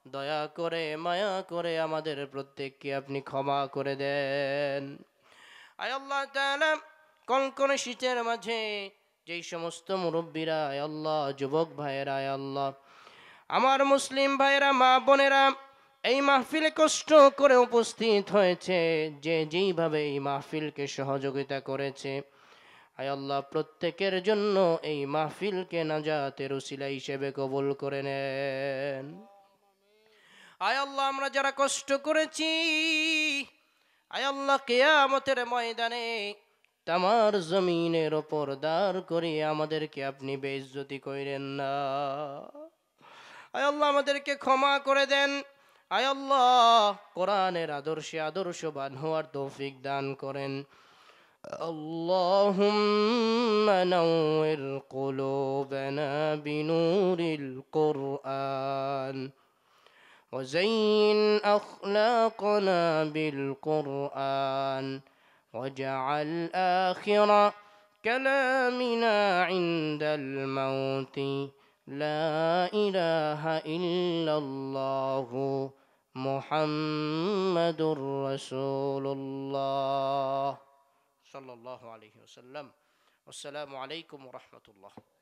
দয়া করে মায়া করে আমাদের প্রত্যেককে আপনি ক্ষমা করে দেন আয় আল্লাহ তাআলা কনকনে শীতের মাঝে যেই সমস্ত মুরব্বীরা আয় আল্লাহ যুবক ভাইয়েরা আয় আল্লাহ আমার মুসলিম ভাইয়েরা মা বোনেরা এই মাহফিলে কষ্ট করে উপস্থিত হয়েছে যে যেইভাবে এই মাহফিলকে সহযোগিতা করেছে আয় আল্লাহ প্রত্যেকের জন্য এই মাহফিলকে নাজাতের উসিলা হিসেবে কবুল করে নেন আয় আল্লাহ আমরা যারা কষ্ট করেছি আয় আল্লাহ কিয়ামতের ময়দানে তামার জমিনের ওপর দাঁড় করিয়ে আমাদেরকে আপনি বেইজ্জতি কইরেন না আয় আল্লাহ আমাদেরকে ক্ষমা করে দেন আয় আল্লাহ কোরআনের আদর্শে আদর্শবান হওয়ার তৌফিক দান করেন আল্লাহুম্মা নাওয়ির কুলুবানা বিনুরিল কুরআন وزين أخلاقنا بالقرآن واجعل آخر كلامنا عند الموت لا إله إلا الله محمد رسول الله صلى الله عليه وسلم والسلام عليكم ورحمة الله